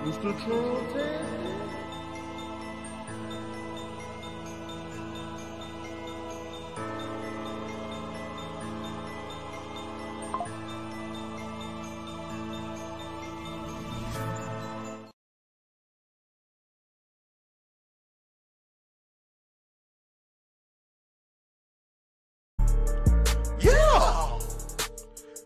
Mr. Terrance.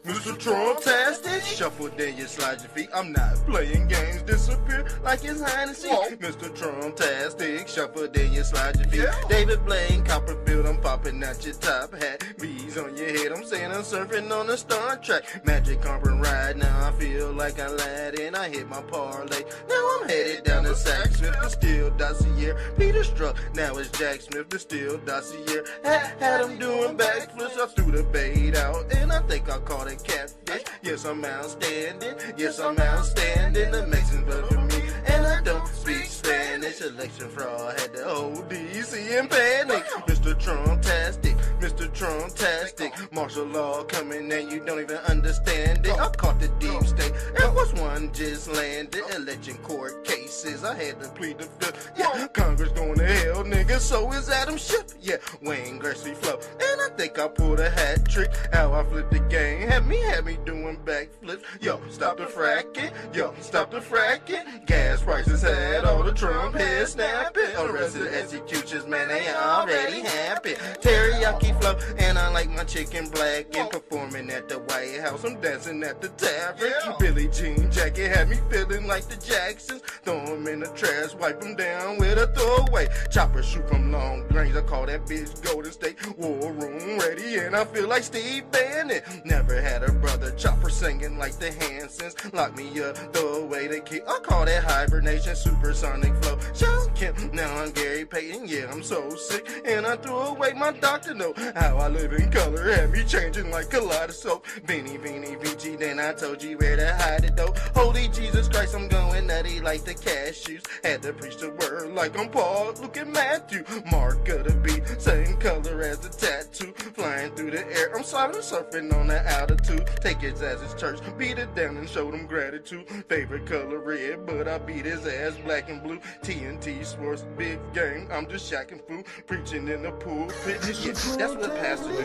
Mr. Trump-tastic, shuffle then you slide your feet. I'm not playing games, disappear like it's hide and seek. Mr. Trump-tastic, shuffle then you slide your feet. David Blaine, Copperfield, I'm popping out your top hat. Bees on your head, I'm saying I'm surfing on a Star Trek. Magic carpet ride, now I feel like Aladdin. I hit my parlay, now I'm headed down to Sack Smith, the Steel Dossier. Peter Struck, now it's Jack Smith, the Steel Dossier. Had him doing backflips, I threw the bait out, and I think I caught it catfish. Yes, I'm outstanding. Yes, I'm outstanding. The Mexicans voted for me, and I don't speak Spanish. Election fraud had the whole DC in panic. Mr. Trump-tastic, Mr. Trump-tastic. Martial law coming and you don't even understand it. I caught the deep state. Air Force One just landed. Election court cases, I had to plead the fifth. Yeah, Congress going to hell, nigga. So is Adam Schiff. Yeah, Wayne Gretzky flow, and I think I pulled a hat trick. How I flipped the game, had me doing backflips. Yo, stop the fracking. Yo, stop the fracking. Gas prices had all the Trump heads snapping. Arrested executions, man, they already happy. Teriyaki flow, and I like my chicken black. And performing at the White House, I'm dancing at the tavern. Billie Jean jacket had me feeling like the Jacksons. Throw them in the trash, wipe them down with a throwaway. Chopper shoot from long range, I call that bitch Golden State. War room ready, and I feel like Steve Bannon. Never had a brother chopper singing like the Hansons. Lock me up, throw away the key. I call that hibernation, supersonic flow. Sean Kemp, now I'm Gary Payton. Yeah, I'm so sick, and I threw away my doctor note. How I live in color had me changing like kaleidoscope. Beanie, Vici, then I told you where to hide it though. Holy Jesus Christ, I'm going nutty like the cashews. Had to preach the word like I'm Paul. Look at Matthew, mark of the beat, same color as the tattoo. Flying through the air, I'm surfing on the altitude. Take his ass as church, beat it down and show them gratitude. Favorite color red, but I beat his ass black and blue. TNT Sports, big game, I'm just shacking food. Preaching in the pulpit, yeah, that's what pastor do.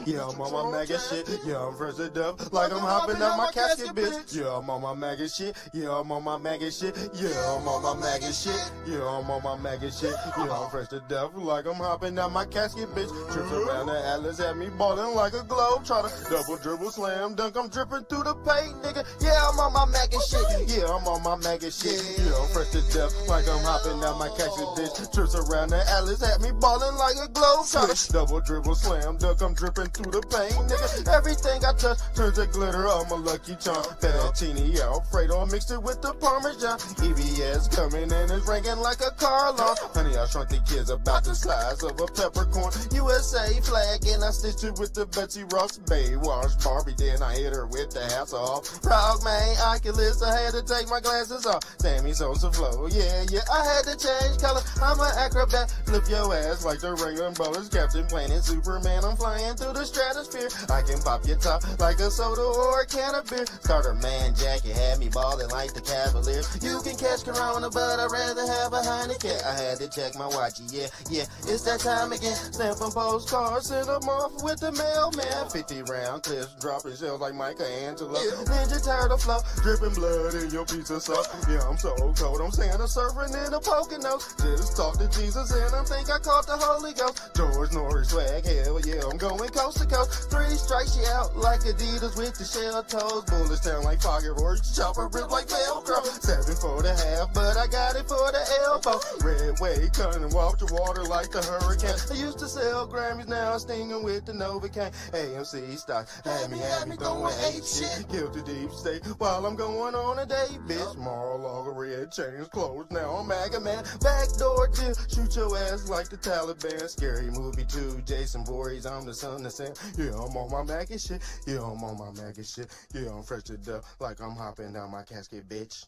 Yeah, I'm on my MAGA shit. Yeah, I'm fresh to death, like I'm hopping out my casket, bitch. Yeah, I'm on my MAGA shit. Yeah, I'm on my MAGA shit. Yeah, I'm on my MAGA shit. Yeah, I'm on my MAGA shit. Yeah, I'm fresh to death, like I'm hopping out my casket, bitch. Trips around the Atlas, had me ballin' like a globe. Try to double dribble, slam dunk, I'm dripping through the paint, nigga. Yeah, I'm on my MAGA shit. Yeah, I'm on my MAGA shit. Yeah, I'm fresh to death, like I'm hopping out my casket, bitch. Trips around the Atlas, had me ballin' like a globe. Try to double dribble, slam dunk, I'm dripping through the paint, nigga. Everything I touch turns to glitter, I'm a lucky charm. Fettuccine Alfredo, mixed it with the Parmesan. EBS coming in, it's ringing like a car alarm. Honey, I shrunk the kids about the size of a peppercorn. USA flag, and I stitched it with the Betsy Ross Baywatch Barbie. Then I hit her with the hats off. Frog man, Oculus, I had to take my glasses off. Sammy Sosa flow, yeah, I had to change color. I'm an acrobat, flip your ass like the Rainbow Bowlers. Captain Planet, Superman, I'm flying through the stratosphere. I can pop your top like a soda or a can of beer. Starter man jacket had me ballin' like the Cavaliers. You can catch Corona, but I'd rather have a Heineken. I had to check my watch, yeah, it's that time again. Stamping postcards, send them off with the mailman. 50 round clips, dropping shells like Michelangelo. Ninja Turtle flow, dripping blood in your pizza sauce. Yeah, I'm so cold, I'm Santa surfing in the Poconos. Just talk to Jesus and I think I caught the Holy Ghost. George Norris swag, hell yeah, I'm going coast to coast. 3 strikes you out like Adidas with the shell toes. Bullets sound like fireworks, chopper rip like Velcro. 7 for the half, but I got it for the elbow. Red wave, cutting walk the water like the hurricane. I used to sell Grammys, now I'm stinging with the Novocaine. AMC stock, had me throwing 8 shit. Killed the deep state while I'm going on a date, bitch. Mar-a-Lago, red chains closed, now I'm MAGA man. Backdoor deal, shoot your ass like the Taliban. Scary movie 2, Jason Voorhees, I'm the son of Sam. Yeah, I'm on my MAGA shit. Yeah, I'm on my MAGA shit. Yeah, I'm fresh to death, like I'm hopping down my casket, bitch.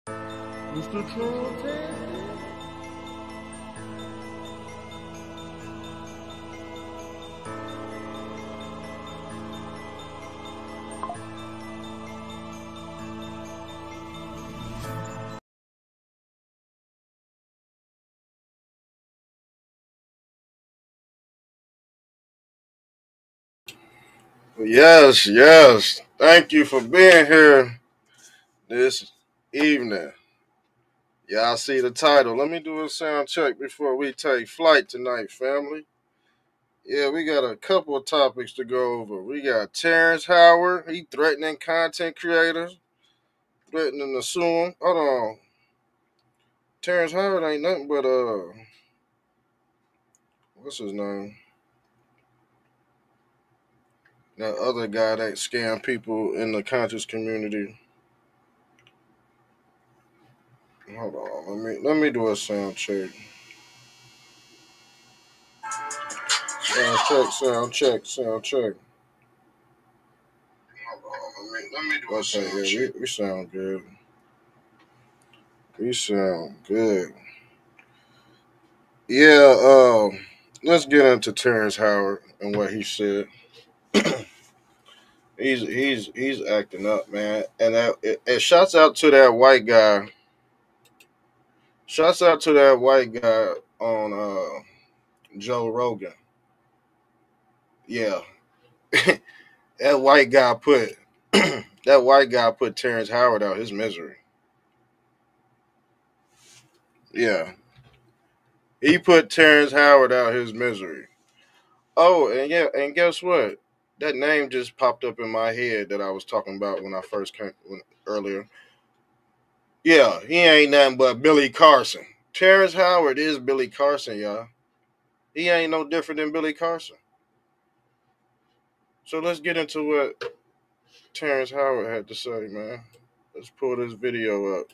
Mr. Terrance. Yes, yes. Thank you for being here this evening. Y'all see the title. Let me do a sound check before we take flight tonight, family. Yeah, we got a couple of topics to go over. We got Terrance Howard. He threatening content creators, threatening to sue him. Hold on. Terrance Howard ain't nothing but what's his name? That other guy that scam people in the conscious community. Hold on, let me do a sound check. Sound check, sound check, sound check. Hold on, let me do a sound check. We sound good. We sound good. Yeah, let's get into Terrance Howard and what he said. He's acting up, man. And it shouts out to that white guy. Shouts out to that white guy on Joe Rogan. Yeah, that white guy put that white guy put Terrance Howard out his misery. Yeah, he put Terrance Howard out his misery. Oh, and yeah, and guess what? That name just popped up in my head that I was talking about when I first came earlier. Yeah, he ain't nothing but Billy Carson. Terrance Howard is Billy Carson, y'all. He ain't no different than Billy Carson. So let's get into what Terrance Howard had to say, man. Let's pull this video up.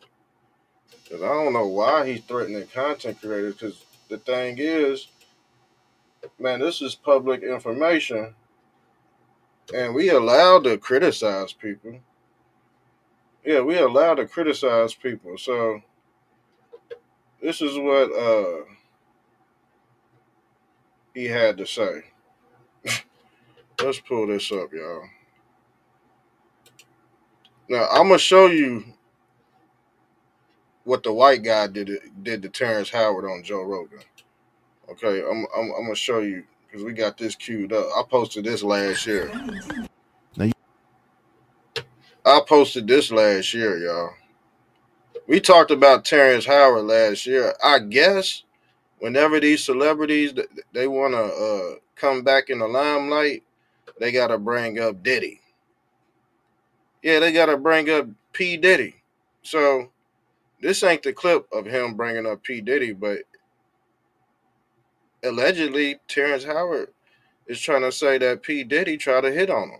Cause I don't know why he's threatening content creators. Cause the thing is, man, this is public information, and we allowed to criticize people. Yeah, we allowed to criticize people. So this is what he had to say. Let's pull this up, y'all. Now I'm gonna show you what the white guy did to Terrance Howard on Joe Rogan. Okay, I'm gonna show you because we got this queued up. I posted this last year. I posted this last year, y'all. We talked about Terrance Howard last year. I guess whenever these celebrities they want to come back in the limelight, they got to bring up Diddy. Yeah, they got to bring up P. Diddy. So this ain't the clip of him bringing up P. Diddy, but allegedly Terrance Howard is trying to say that P. Diddy tried to hit on him,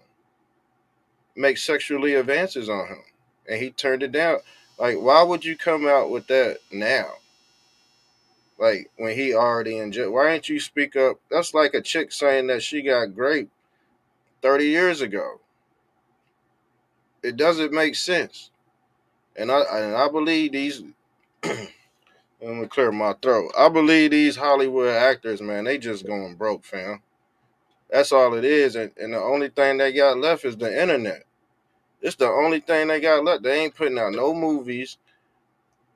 make sexually advances on him, and he turned it down. Like, why would you come out with that now? Like, when he already in jail, why didn't you speak up? That's like a chick saying that she got raped 30 years ago. It doesn't make sense. And I believe these. Let me clear my throat. I believe these Hollywood actors, man, they just going broke, fam. That's all it is. And the only thing they got left is the internet. It's the only thing they got left. They ain't putting out no movies.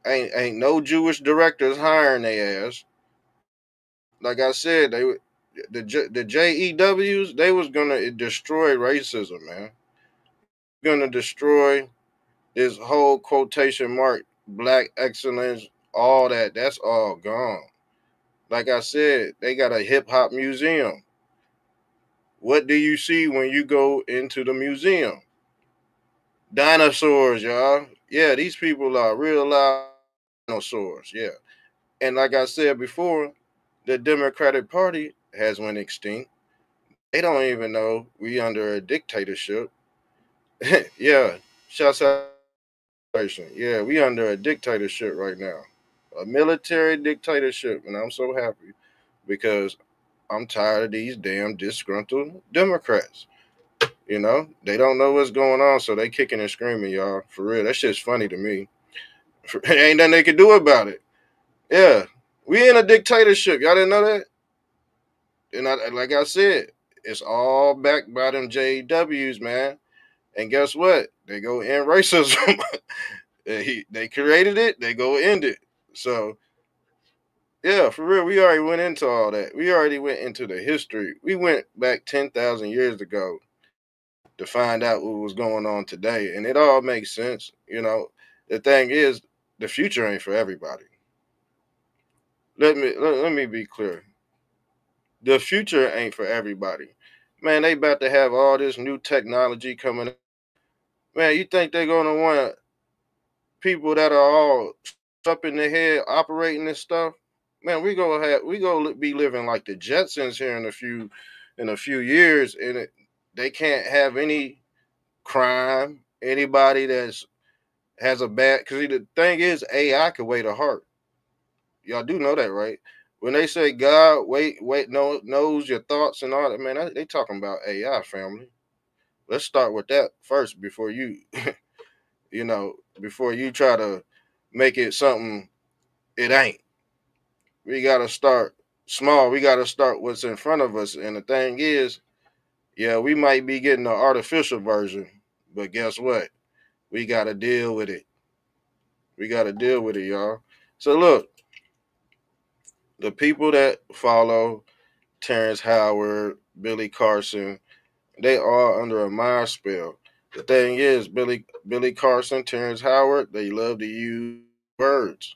Ain't no Jewish directors hiring their ass. Like I said, the JEWs, they was gonna destroy racism, man. Gonna destroy this whole quotation mark black excellence, all that. That's all gone. Like I said, they got a hip hop museum. What do you see when you go into the museum? Dinosaurs, y'all. Yeah, these people are real live dinosaurs. Yeah. And like I said before, the Democratic Party has went extinct. They don't even know we under a dictatorship. Yeah. Shouts out. Yeah, we under a dictatorship right now. A military dictatorship. And I'm so happy because I'm tired of these damn disgruntled Democrats. You know, they don't know what's going on, so they kicking and screaming, y'all. For real, that shit's funny to me. Ain't nothing they can do about it. Yeah, we in a dictatorship. Y'all didn't know that? And like I said, it's all backed by them JWs, man. And guess what? They go end racism. They created it. They go end it. So yeah, for real, we already went into all that. We already went into the history. We went back 10,000 years ago to find out what was going on today, and it all makes sense. The thing is, the future ain't for everybody. Let me be clear. The future ain't for everybody. Man, they about to have all this new technology coming. Man, you think they're gonna want people that are all up in the head operating this stuff? Man, we gonna be living like the Jetsons here in a few years, and they can't have any crime. Anybody that's has a bad, because the thing is, AI can weigh the heart. Y'all do know that, right? When they say God knows your thoughts and all that, man, they talking about AI, family. Let's start with that first before you, before you try to make it something it ain't. We gotta start small. We gotta start what's in front of us. And the thing is, yeah, we might be getting the artificial version, but guess what? We gotta deal with it. We gotta deal with it, y'all. So look, the people that follow Terrance Howard, Billy Carson, they are under a mind spell. The thing is, Billy Carson, Terrance Howard, they love to use words.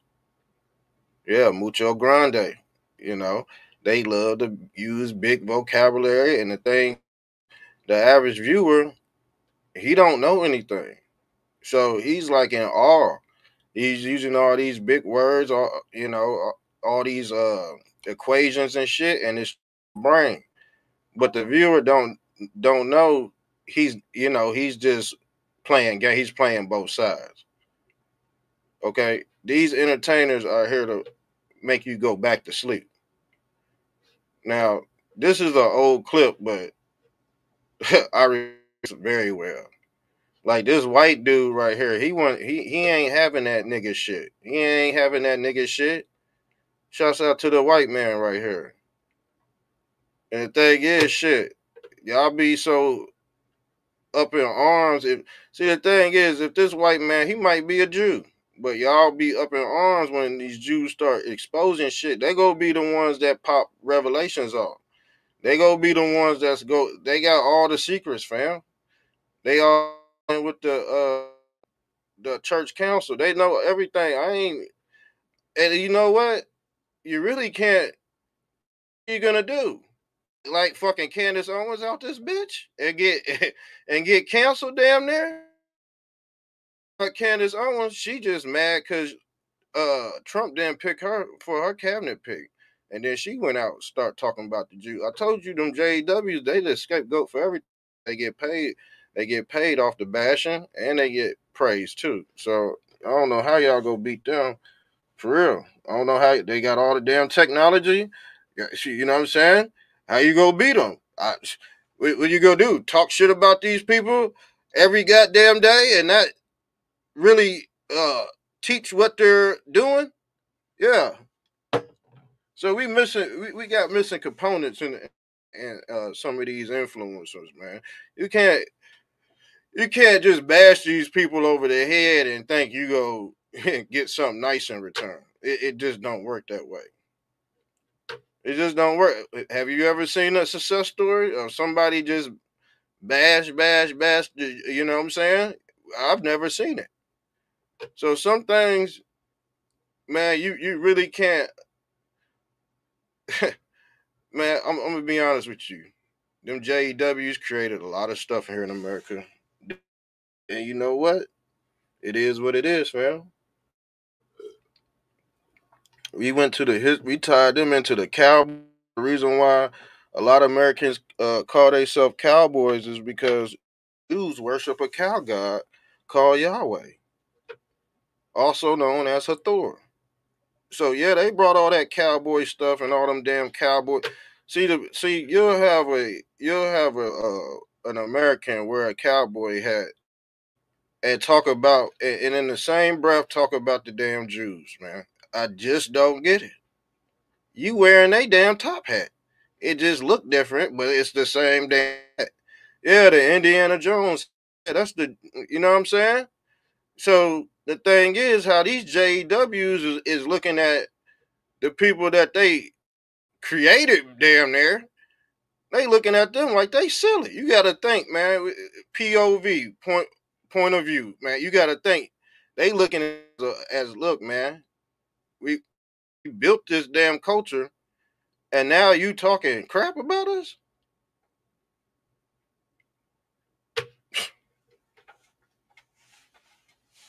Yeah, mucho grande. They love to use big vocabulary, and the thing, the average viewer, he don't know anything. So he's like in awe. He's using all these big words, all these equations and shit, and it's brain. But the viewer don't know he's just playing game. He's playing both sides. Okay, these entertainers are here to make you go back to sleep. Now, this is an old clip, but I remember it very well. Like this white dude right here, he ain't having that nigga shit. He ain't having that nigga shit. Shouts out to the white man right here. And the thing is, shit, y'all be so up in arms. The thing is, if this white man, he might be a Jew, but y'all be up in arms when these Jews start exposing shit. They gonna be the ones that pop revelations off. They gonna be the ones they got all the secrets, fam. They all with the church council. They know everything. And you know what? You really can't. What you gonna do? Like fucking Candace Owens out this bitch and get and get canceled damn near? But Candace Owens, she just mad because Trump didn't pick her for her cabinet pick. And then she went out and start talking about the Jews. I told you them JWs, they the scapegoat for everything. They get paid. They get paid off the bashing and they get praised too. So I don't know how y'all go beat them. For real. I don't know how they got all the damn technology. You know what I'm saying? How you go beat them? What you gonna do? Talk shit about these people every goddamn day and not really teach what they're doing? Yeah. So we got missing components in some of these influencers, man. You can't just bash these people over the head and think you go get something nice in return. It just don't work that way. It just don't work. Have you ever seen a success story of somebody just bash? You know what I'm saying? I've never seen it. So some things, man, you really can't. Man, I'm gonna be honest with you. Them JEWs created a lot of stuff here in America, and you know what? It is what it is, man. We tied them into the cowboy. The reason why a lot of Americans call themselves cowboys is because Jews worship a cow god called Yahweh, also known as Hathor. So yeah, they brought all that cowboy stuff and all them damn cowboy. See, you'll have an American wear a cowboy hat and talk about, and in the same breath talk about the damn Jews, man. I just don't get it. You wearing a damn top hat. It just look different, but it's the same damn hat. Yeah, the Indiana Jones. Yeah, that's you know what I'm saying? So the thing is how these JWs is looking at the people that they created damn near. They looking at them like they silly. You got to think, man. POV, point of view, man. You got to think. They looking at as look, man. We built this damn culture, and now you talking crap about us.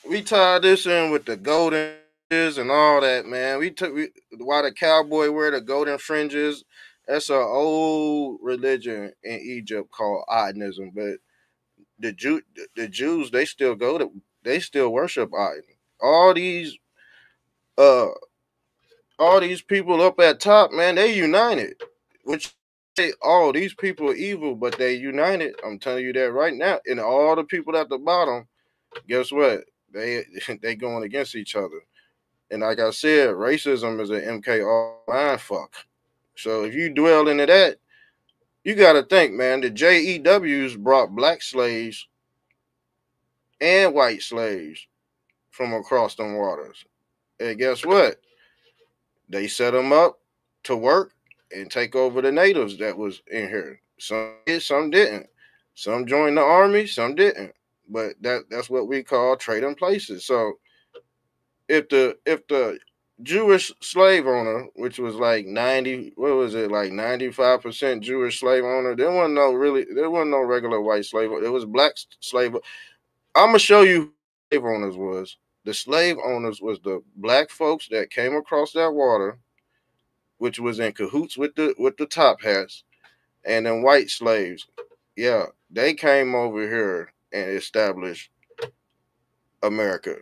We tied this in with the golden fringes and all that, man. Why the cowboy wear the golden fringes. That's an old religion in Egypt called Ionism, but the Jews they still worship Ion. All these uh all these people up at top, man, they united. Which say, oh, these people are evil, but they united. I'm telling you that right now. And all the people at the bottom, guess what? They going against each other. And like I said, racism is an MK mind fuck. So if you dwell into that, you got to think, man. The JEWs brought black slaves and white slaves from across them waters. And guess what? They set them up to work and take over the natives that was in here. Some did, some didn't. Some joined the army, some didn't. But that's what we call trading places. So if the Jewish slave owner, which was like 95% Jewish slave owner, there wasn't no regular white slave. It was black slave. I'm gonna show you who slave owners was. The slave owners was the black folks that came across that water, which was in cahoots with the top hats, and then white slaves. Yeah, they came over here and established America.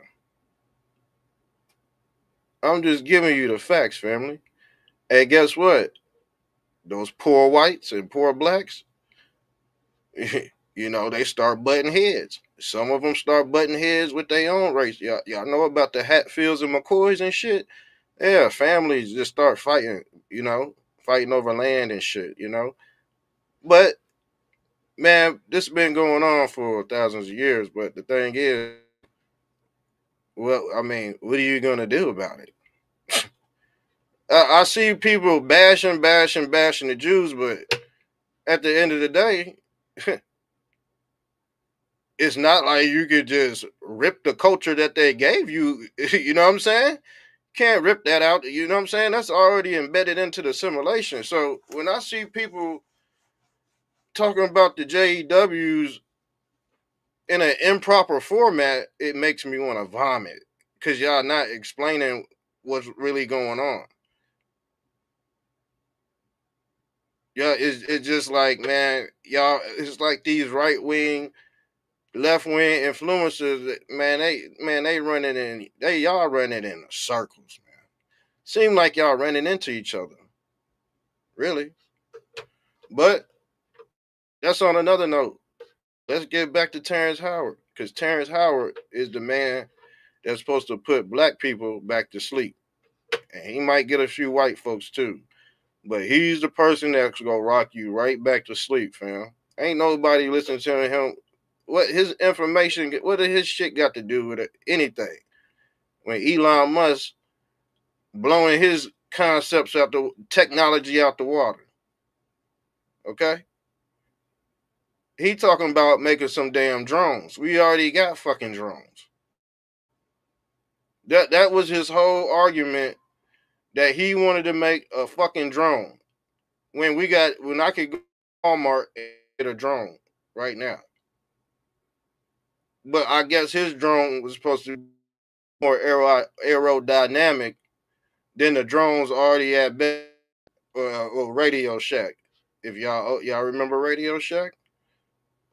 I'm just giving you the facts, family. And guess what? Those poor whites and poor blacks, they start butting heads. Some of them start butting heads with their own race. Y'all know about the Hatfields and McCoys and shit? Yeah, families just start fighting, fighting over land and shit, But, man, this has been going on for thousands of years. But the thing is, well, I mean, what are you going to do about it? I see people bashing the Jews, but at the end of the day, it's not like you could just rip the culture that they gave you. You know what I'm saying? Can't rip that out. You know what I'm saying? That's already embedded into the simulation. So when I see people talking about the JEWs in an improper format, it makes me want to vomit because y'all not explaining what's really going on. Yeah, it's just like, man, y'all, it's like these right wing, left wing influencers, man, they running y'all running in circles, man. Seem like y'all running into each other. Really. But that's on another note. Let's get back to Terrance Howard. Because Terrance Howard is the man that's supposed to put black people back to sleep. And he might get a few white folks too. But he's the person that's gonna rock you right back to sleep, fam. Ain't nobody listening to him. What his information, what did his shit got to do with it? Anything? When Elon Musk blowing his concepts out the technology out the water. Okay? He talking about making some damn drones. We already got fucking drones. That was his whole argument, that he wanted to make a fucking drone. When I could go to Walmart and get a drone right now. But I guess his drone was supposed to be more aerodynamic than the drones already at Radio Shack. If y'all remember Radio Shack,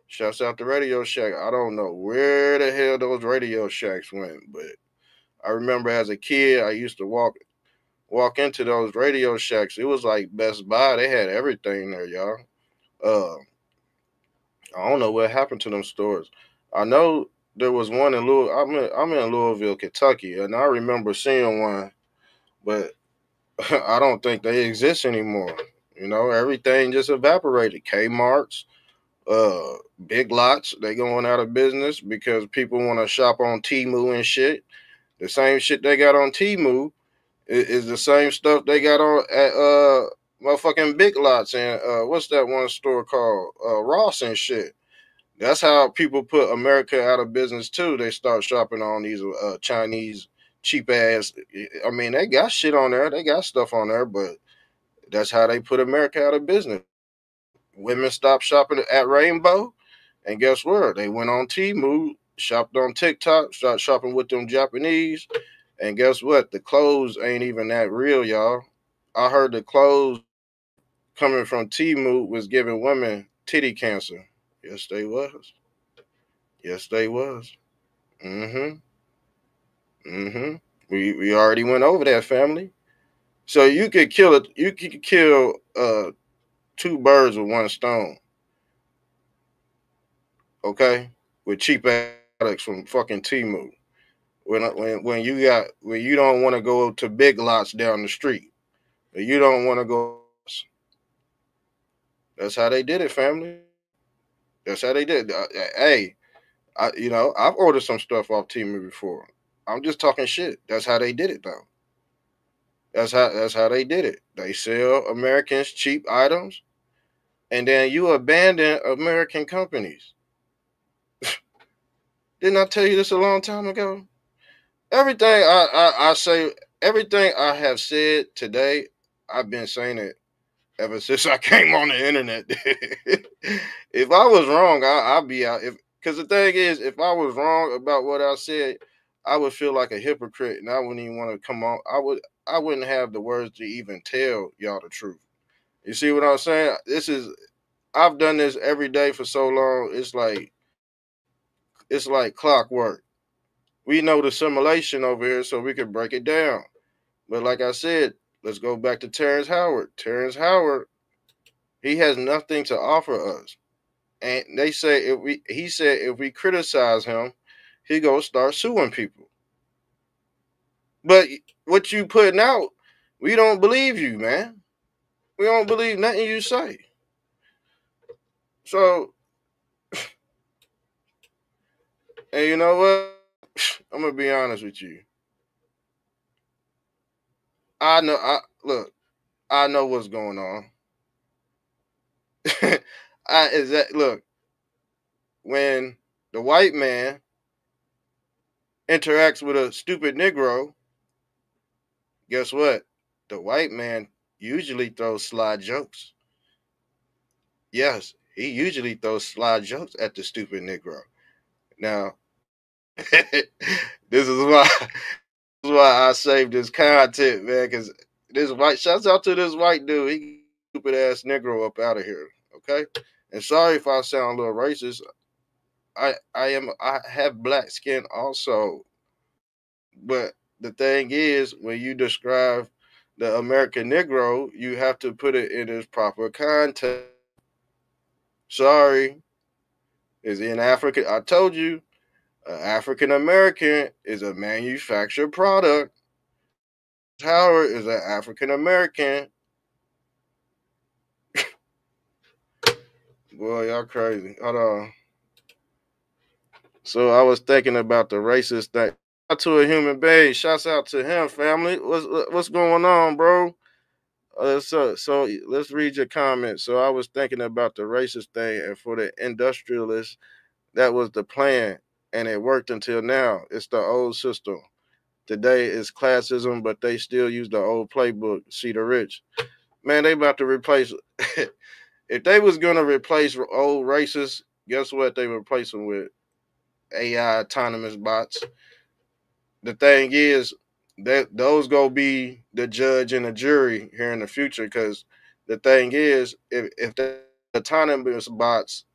shouts out to Radio Shack. I don't know where the hell those Radio Shacks went, but I remember as a kid I used to walk into those Radio Shacks. It was like Best Buy. They had everything there, y'all. I don't know what happened to them stores. I know there was one in Louisville. I'm in Louisville, Kentucky, and I remember seeing one, but I don't think they exist anymore. Everything just evaporated. Kmart's, Big Lots, they going out of business because people want to shop on Temu and shit. The same shit they got on Temu is the same stuff they got on motherfucking Big Lots and what's that one store called Ross and shit. That's how people put America out of business too. They start shopping on these Chinese cheap ass. I mean, they got shit on there. They got stuff on there, but that's how they put America out of business. Women stopped shopping at Rainbow, and guess what? They went on Temu, shopped on TikTok, started shopping with them Japanese, and guess what? The clothes ain't even that real, y'all. I heard the clothes coming from Temu was giving women titty cancer. Yes, they was. Yes, they was. Mm-hmm. Mm-hmm. We already went over that, family. So you could kill it. You could kill two birds with one stone. Okay, with cheap products from fucking Temu. When you don't want to go to Big Lots down the street, you don't want to go. That's how they did it, family. That's how they did. Hey, I've ordered some stuff off Temu before. I'm just talking shit. That's how they did it, though. That's how they did it. They sell Americans cheap items, and then you abandon American companies. Didn't I tell you this a long time ago? Everything I say, everything I have said today, I've been saying it ever since I came on the internet. If I was wrong, I'll be out. Because the thing is, if I was wrong about what I said, I would feel like a hypocrite, and I wouldn't even want to come on. I wouldn't have the words to even tell y'all the truth. You see what I'm saying? I've done this every day for so long. It's like clockwork. We know the simulation over here, so we can break it down. But like I said, let's go back to Terrance Howard. Terrance Howard, he has nothing to offer us. And they say he said if we criticize him, he gonna start suing people. But what you putting out, we don't believe you, man. We don't believe nothing you say. So, and you know what? I'm gonna be honest with you. I know. Look. I know what's going on. Look, when the white man interacts with a stupid Negro, guess what? The white man usually throws sly jokes. Yes, he usually throws sly jokes at the stupid Negro. Now, this is why I saved this content, man, because shouts out to this white dude. He stupid ass Negro up out of here. Okay? And sorry if I sound a little racist. I have black skin also. But the thing is, when you describe the American Negro, you have to put it in its proper context. Sorry, is in Africa. I told you, African American is a manufactured product. Howard is an African American. Boy, y'all crazy. Hold on. So I was thinking about the racist thing. Out to a human being. Shouts out to him, family. What's going on, bro? So let's read your comments. So I was thinking about the racist thing, and for the industrialists, that was the plan, and it worked until now. It's the old system. Today is classism, but they still use the old playbook. See the rich, man. They about to replace. If they was gonna replace old racists, guess what? They replace them with AI autonomous bots. The thing is that those go be the judge and the jury here in the future, because the thing is, if the autonomous bots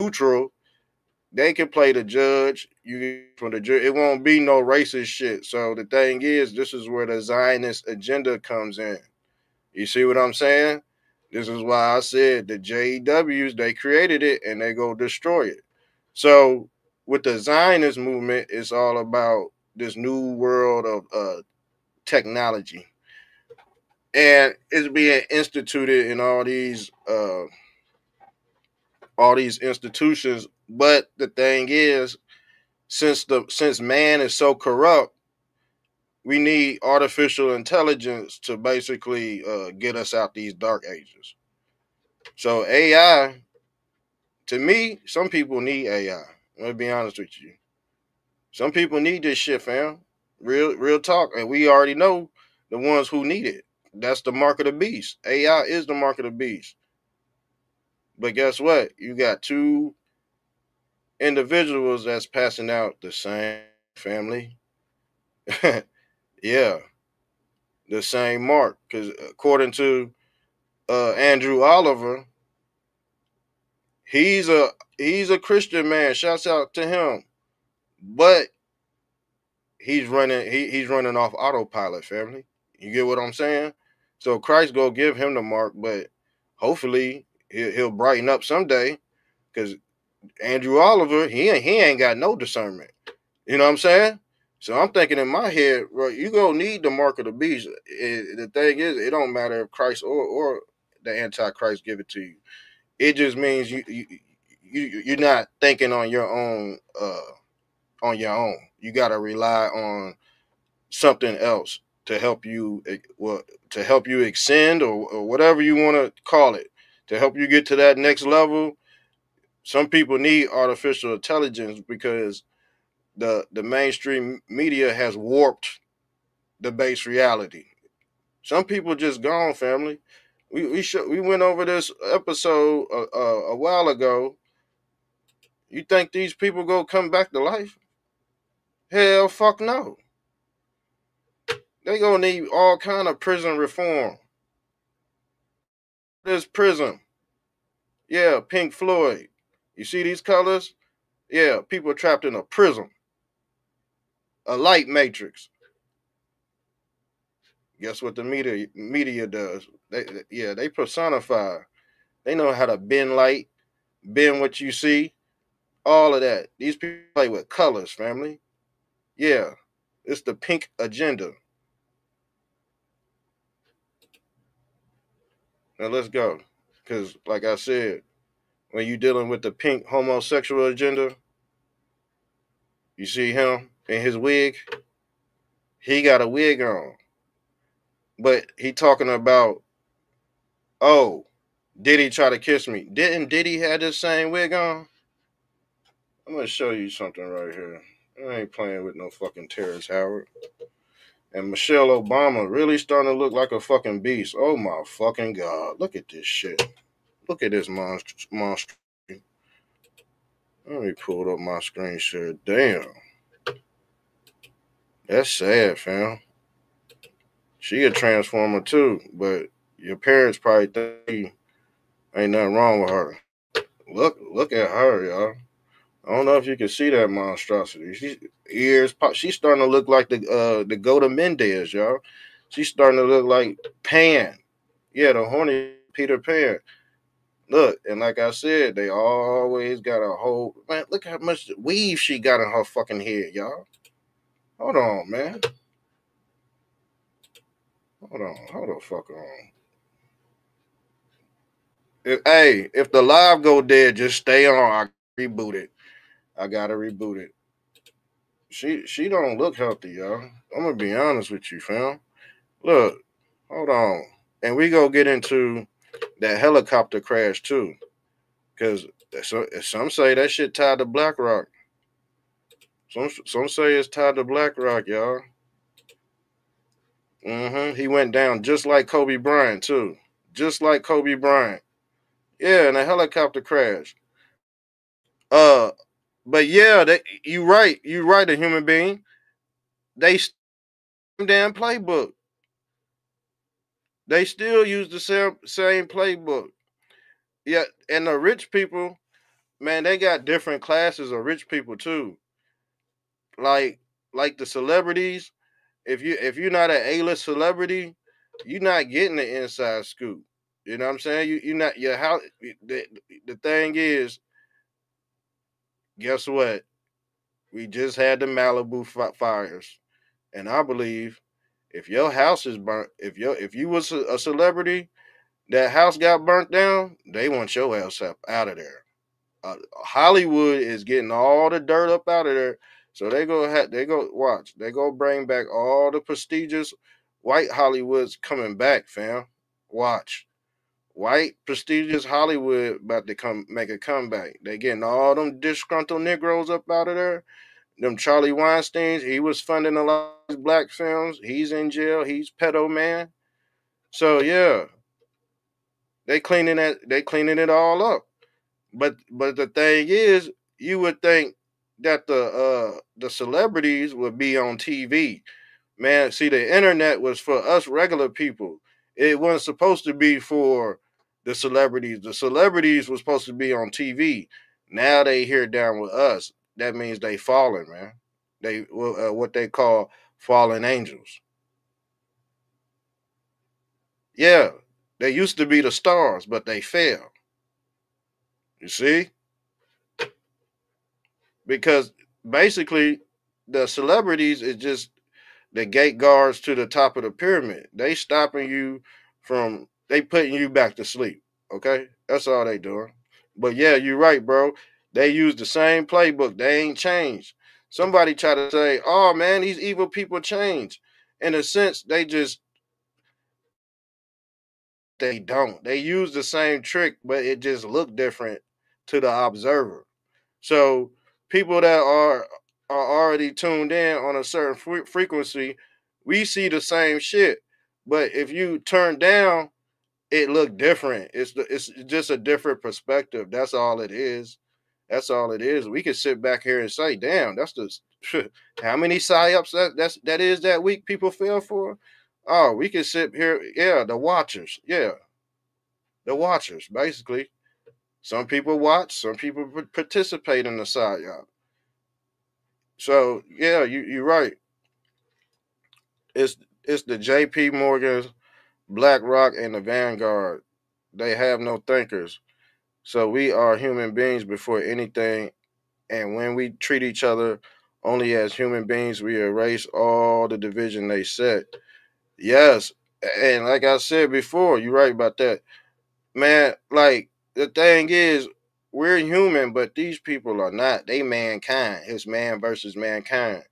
neutral, they can play the judge. You from the jury, it won't be no racist shit. So the thing is, this is where the Zionist agenda comes in. You see what I'm saying? This is why I said the JEWs, they created it and they go destroy it. So with the Zionist movement, it's all about this new world of technology, and it's being instituted in all these institutions. But the thing is, since man is so corrupt, we need artificial intelligence to basically get us out these dark ages. So AI, to me, some people need AI. Let's be honest with you. Some people need this shit, fam. Real talk. And we already know the ones who need it. That's the mark of the beast. AI is the mark of the beast. But guess what? You got two individuals that's passing out the same family. Yeah, the same mark. Because according to Andrew Oliver, he's a Christian man. Shouts out to him. But he's running off autopilot, family. You get what I'm saying? So Christ go give him the mark, but hopefully he'll brighten up someday. Because Andrew Oliver, he ain't got no discernment. You know what I'm saying? So I'm thinking in my head, bro, you gonna need the mark of the beast. The thing is, it don't matter if Christ or the Antichrist give it to you. It just means you're not thinking on your own. You gotta rely on something else to help you, well, to help you extend or whatever you want to call it, to help you get to that next level. Some people need artificial intelligence because the mainstream media has warped the base reality. Some people just gone, family. We went over this episode a while ago. You think these people go come back to life? Hell, fuck no. They gonna need all kind of prison reform. This prison, yeah, Pink Floyd. You see these colors? Yeah, people trapped in a prison, a light matrix. Guess what the media does? They personify. They know how to bend light, bend what you see, all of that. These people play with colors, family. Yeah, it's the pink agenda. Now let's go. Because, like I said, when you're dealing with the pink homosexual agenda, you see him in his wig. He got a wig on. But he talking about, oh, Diddy try to kiss me. Didn't Diddy have this same wig on? I'm going to show you something right here. I ain't playing with no fucking Terrance Howard. And Michelle Obama really starting to look like a fucking beast. Oh my fucking God. Look at this shit. Look at this monster. Let me pull up my screenshot. Damn. That's sad, fam. She a transformer too, but your parents probably think ain't nothing wrong with her. Look at her, y'all. I don't know if you can see that monstrosity. She's ears pop. She's starting to look like the DECODE Mendez, y'all. She's starting to look like Pan. Yeah, the horny Peter Pan. Look, and like I said, they always got a whole man. Look how much weave she got in her fucking head, y'all. Hold on, man. Hold the fuck on. If the live go dead, just stay on. I reboot it. I gotta reboot it. She don't look healthy, y'all. I'm gonna be honest with you, fam. Look, hold on, and we go get into that helicopter crash too, because some say that shit tied to BlackRock. Some say it's tied to BlackRock, y'all. He went down just like Kobe Bryant too, just like Kobe Bryant. Yeah, in a helicopter crash. Uh, but yeah, you right. You right. A human being. They damn playbook. They still use the same playbook. Yeah, and the rich people, man, they got different classes of rich people too. Like like the celebrities. If you're not an A-list celebrity, you're not getting the inside scoop. You know what I'm saying? You not your house. The thing is, guess what? We just had the Malibu fires, and I believe if your house is burnt, if you was a celebrity, that house got burnt down, they want your ass up out of there. Hollywood is getting all the dirt up out of there So they go watch. They go bring back all the prestigious white Hollywoods coming back, fam. Watch. White prestigious Hollywood about to come make a comeback. They getting all them disgruntled Negroes up out of there. Them Charlie Weinsteins, he was funding a lot of these black films. He's in jail. He's pedo man. So yeah, they cleaning it all up. But the thing is, you would think that the celebrities would be on TV. Man, see, the internet was for us regular people. It wasn't supposed to be for the celebrities. The celebrities were supposed to be on TV. Now they here down with us. That means they fallen, man. They what they call fallen angels. Yeah, they used to be the stars, but they fell. You see, because basically the celebrities is just the gate guards to the top of the pyramid. They stopping you from they putting you back to sleep. Okay? That's all they doing. But yeah, you're right, bro. They use the same playbook. They ain't changed. Somebody try to say, oh man, these evil people change. In a sense, they don't. They use the same trick, but it just look different to the observer. So people that are already tuned in on a certain frequency, we see the same shit. But if you turn down, it look different. It's just a different perspective. That's all it is. That's all it is. We could sit back here and say, "Damn, that's the how many psyops that is that week people fell for." Oh, we could sit here. Yeah, the watchers. Yeah, the watchers. Basically, some people watch, some people participate in the psyop. So yeah, you're right. It's it's the J.P. Morgans, BlackRock, and the Vanguard. They have no thinkers. So we are human beings before anything, and when we treat each other only as human beings, we erase all the division they set. Yes, and like I said before, you're right about that, man. Like the thing is, we're human, but these people are not. They mankind. It's man versus mankind.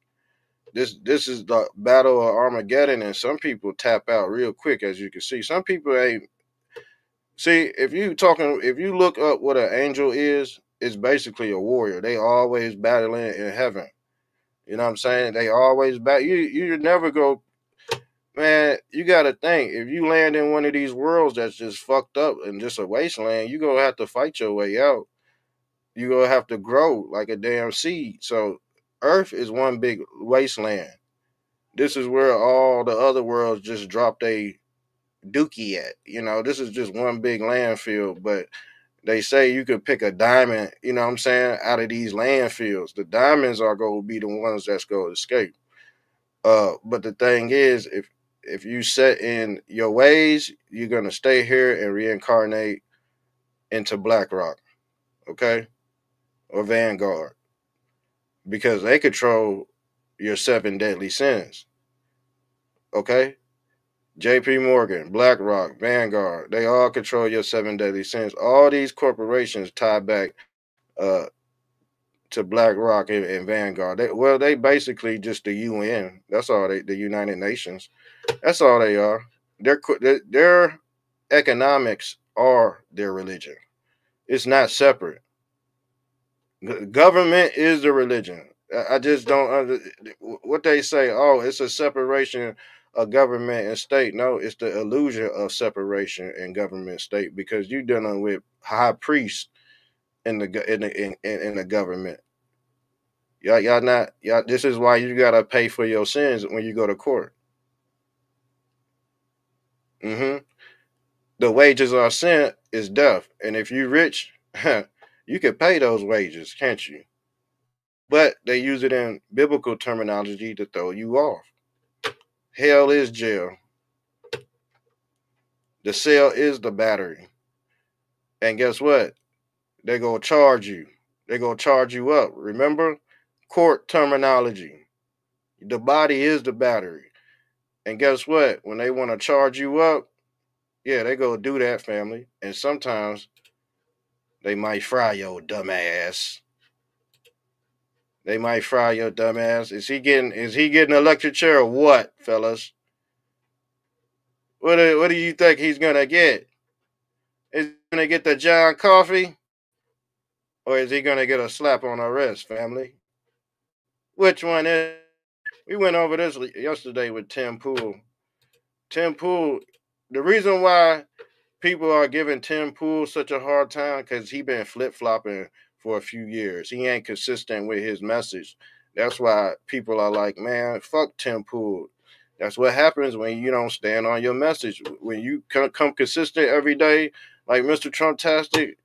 This is the battle of Armageddon, and some people tap out real quick, as you can see. Some people ain't see if you look up what an angel is, it's basically a warrior. They always battling in heaven. You know what I'm saying? They always battle. You never go, man. You got to think if you land in one of these worlds that's just fucked up and just a wasteland, you gonna have to fight your way out. You gonna have to grow like a damn seed. So Earth is one big wasteland. This is where all the other worlds just drop a dookie at. You know, this is just one big landfill, but they say you could pick a diamond, you know what I'm saying, out of these landfills. The diamonds are going to be the ones that's going to escape. But the thing is, if you set in your ways, you're going to stay here and reincarnate into BlackRock, okay, or Vanguard, because they control your seven deadly sins, okay. JP Morgan, BlackRock, Vanguard, they all control your seven deadly sins. All these corporations tie back uh, to BlackRock and Vanguard. They basically just the UN. That's all the United Nations. That's all they are. Their economics are their religion. It's not separate. Government is the religion. I just don't what they say. Oh, it's a separation of government and state. No, it's the illusion of separation in government and state because you're dealing with high priests in the government. Y'all not y'all. This is why you gotta pay for your sins when you go to court. hmm The wages of sin is death, and if you rich, you can pay those wages, can't you? But they use it in biblical terminology to throw you off. Hell is jail. The cell is the battery. And guess what? They gonna charge you. They gonna charge you up. Remember, court terminology. The body is the battery. And guess what? When they want to charge you up, yeah, they go do that, family. And sometimes they might fry your dumb ass. They might fry your dumb ass. Is he getting an electric chair or what, fellas? What do you think he's gonna get? Is he gonna get the John Coffee? Or is he gonna get a slap on the wrist, family? Which one is? We went over this yesterday with Tim Pool. Tim Pool, the reason why people are giving Tim Pool such a hard time because he been flip flopping for a few years. He ain't consistent with his message. That's why people are like, man, fuck Tim Pool. That's what happens when you don't stand on your message. When you come consistent every day, like Mr. Trumptastic,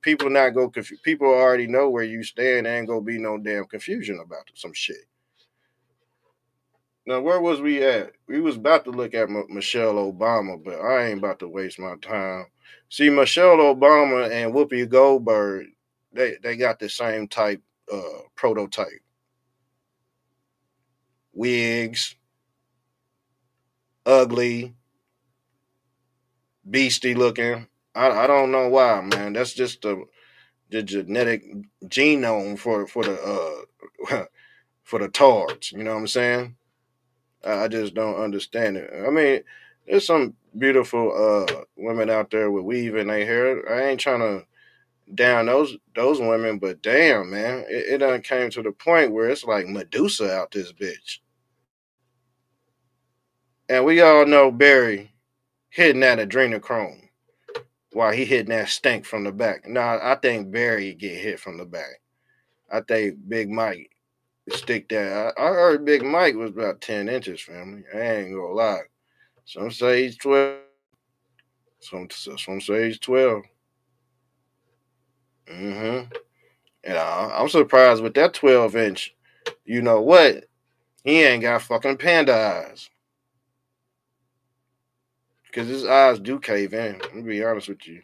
people already know where you stand. There ain't gonna be no damn confusion about some shit. Now, where was we at? We was about to look at Michelle Obama, but I ain't about to waste my time. See, Michelle Obama and Whoopi Goldberg, they got the same type prototype. Wigs, ugly, beastie looking. I don't know why, man. That's just the genetic genome for the for the tards. You know what I'm saying? I just don't understand it. I mean, there's some beautiful women out there with weave in their hair. I ain't trying to down those women, but damn, man, it done came to the point where it's like Medusa out this bitch. And we all know Barry hitting that adrenochrome while he hitting that stink from the back. Nah, I think Barry get hit from the back. I think Big Mike stick that. I heard Big Mike was about 10 inches, family. I ain't gonna lie. Some say he's 12. Some say he's 12. Mm-hmm. And I'm surprised with that 12-inch. You know what? He ain't got fucking panda eyes. Because his eyes do cave in. Let me be honest with you.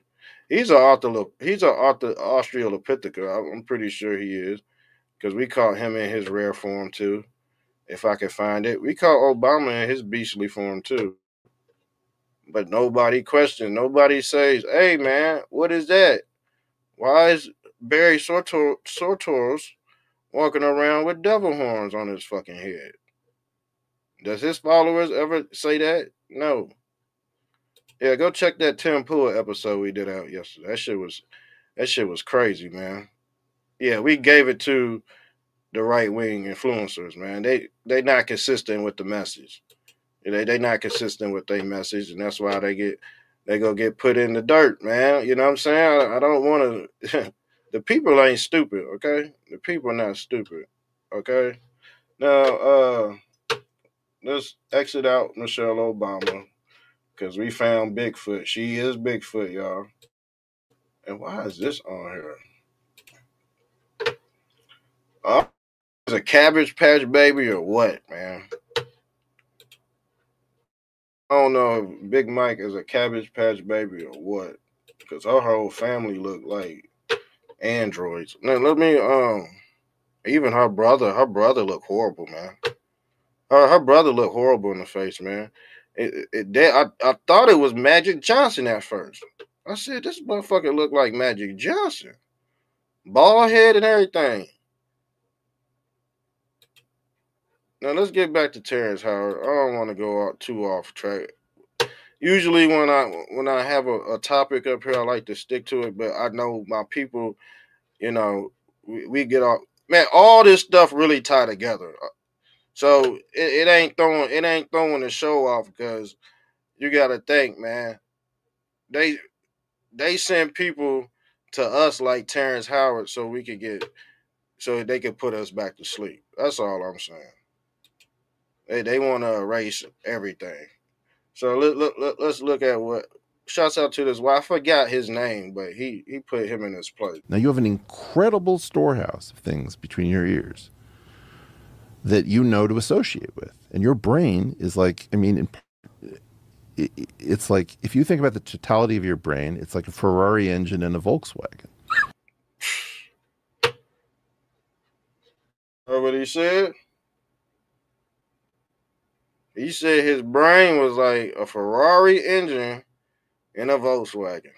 He's an Australopithecus. I'm pretty sure he is. Because we caught him in his rare form too. If I can find it. We caught Obama in his beastly form too. But nobody questions. Nobody says, hey man, what is that? Why is Barry Sortors walking around with devil horns on his fucking head? Does his followers ever say that? No. Yeah, go check that Tim Pool episode we did out yesterday. That shit was crazy, man. Yeah, we gave it to the right wing influencers, man. They not consistent with the message. They not consistent with their message, and that's why they go get put in the dirt, man. You know what I'm saying? I don't want to. The people ain't stupid, okay? The people are not stupid, okay? Now, let's exit out Michelle Obama because we found Bigfoot. She is Bigfoot, y'all. And why is this on here? Oh, is a Cabbage Patch Baby or what, man? I don't know if Big Mike is a Cabbage Patch Baby or what, because her whole family look like androids. Now let me even her brother look horrible, man. Her brother looked horrible in the face, man. I thought it was Magic Johnson at first. I said, this motherfucker look like Magic Johnson. Bald head and everything. Now let's get back to Terrance Howard. I don't want to go too off track. Usually when I have a topic up here, I like to stick to it, but I know my people, we get off. Man, all this stuff really tie together. So it ain't throwing the show off because you got to think, man. They send people to us like Terrance Howard so they could put us back to sleep. That's all I'm saying. They want to erase everything. So let's look at what. Shouts out to this. Well, I forgot his name, but he put him in his place. Now you have an incredible storehouse of things between your ears that you know to associate with, and your brain is like, I mean, it's like if you think about the totality of your brain, it's like a Ferrari engine and a Volkswagen. Know what he said? He said his brain was like a Ferrari engine and a Volkswagen.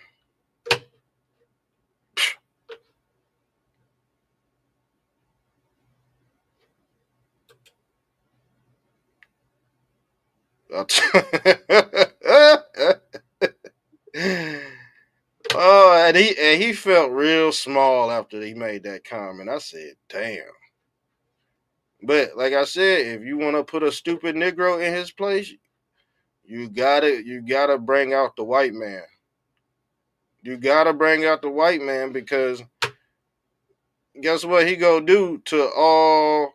Oh, and he felt real small after he made that comment. I said, "Damn." But like I said, if you want to put a stupid Negro in his place, you gotta bring out the white man. You gotta bring out the white man because guess what he gonna do to all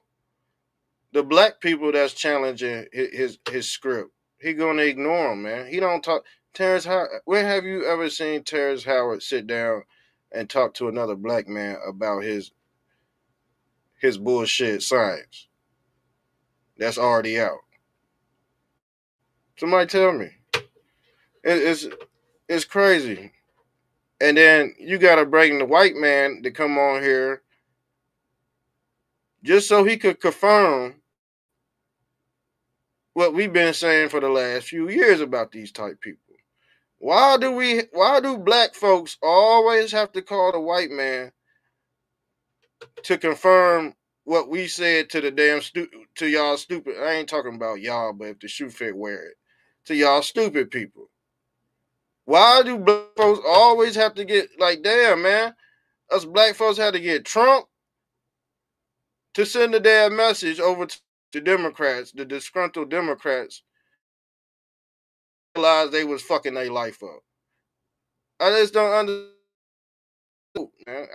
the black people that's challenging his script? He gonna ignore him, man. He don't talk. Terrence Howard. When have you ever seen Terrence Howard sit down and talk to another black man about his bullshit science that's already out? Somebody tell me. It's crazy. And then you gotta bring the white man to come on here just so he could confirm what we've been saying for the last few years about these type people. Why do black folks always have to call the white man to confirm what we said to the to y'all stupid? I ain't talking about y'all, but if the shoe fit, wear it. To y'all stupid people. Why do black folks always have to get like, damn, man? Us black folks had to get Trump to send a damn message over to Democrats, the disgruntled Democrats, realized they was fucking their life up. I just don't understand. Man.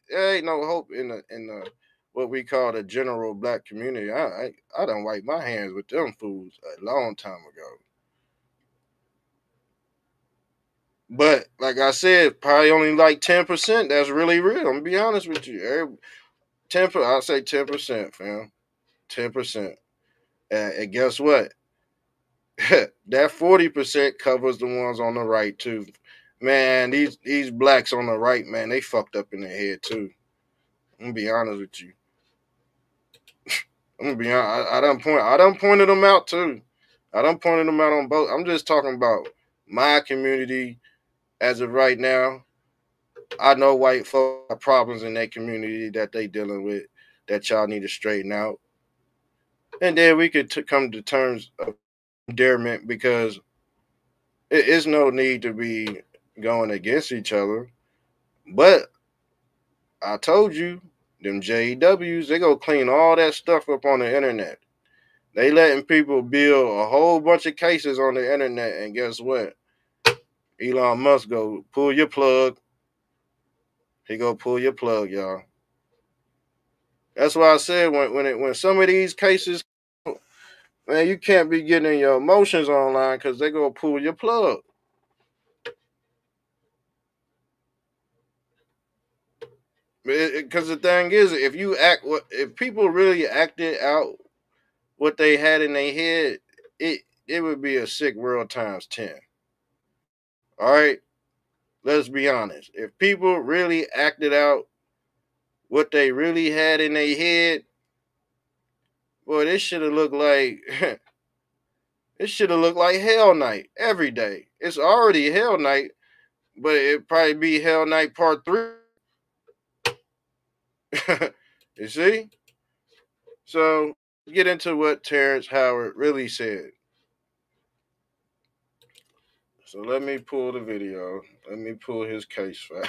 There ain't no hope in the what we call the general black community. I done wipe my hands with them fools a long time ago. But like I said, probably only like 10% that's really real. I'm gonna be honest with you. 10%, I'll say 10%, fam. 10%. And guess what? That 40% covers the ones on the right too. Man, these blacks on the right, man, they fucked up in their head too. I'm gonna be honest with you. I'm gonna be honest. I done pointed them out too. I done pointed them out on both. I'm just talking about my community as of right now. I know white folks have problems in their community that they dealing with that y'all need to straighten out. And then we could come to terms of endearment because it is no need to be going against each other. But I told you, them JEWs, they go clean all that stuff up on the internet. They letting people build a whole bunch of cases on the internet, and guess what? Elon Musk go pull your plug. He go pull your plug, y'all. That's why I said when some of these cases, man, you can't be getting your emotions online because they go pull your plug. Because the thing is, if people really acted out what they had in their head, it would be a sick world times 10. All right, let's be honest. If people really acted out what they really had in their head, boy, this should have looked like it should have looked like Hell Night every day. It's already Hell Night, but it'd probably be Hell Night Part 3. You see? So get into what Terrance Howard really said. So let me pull the video. Let me pull his case file.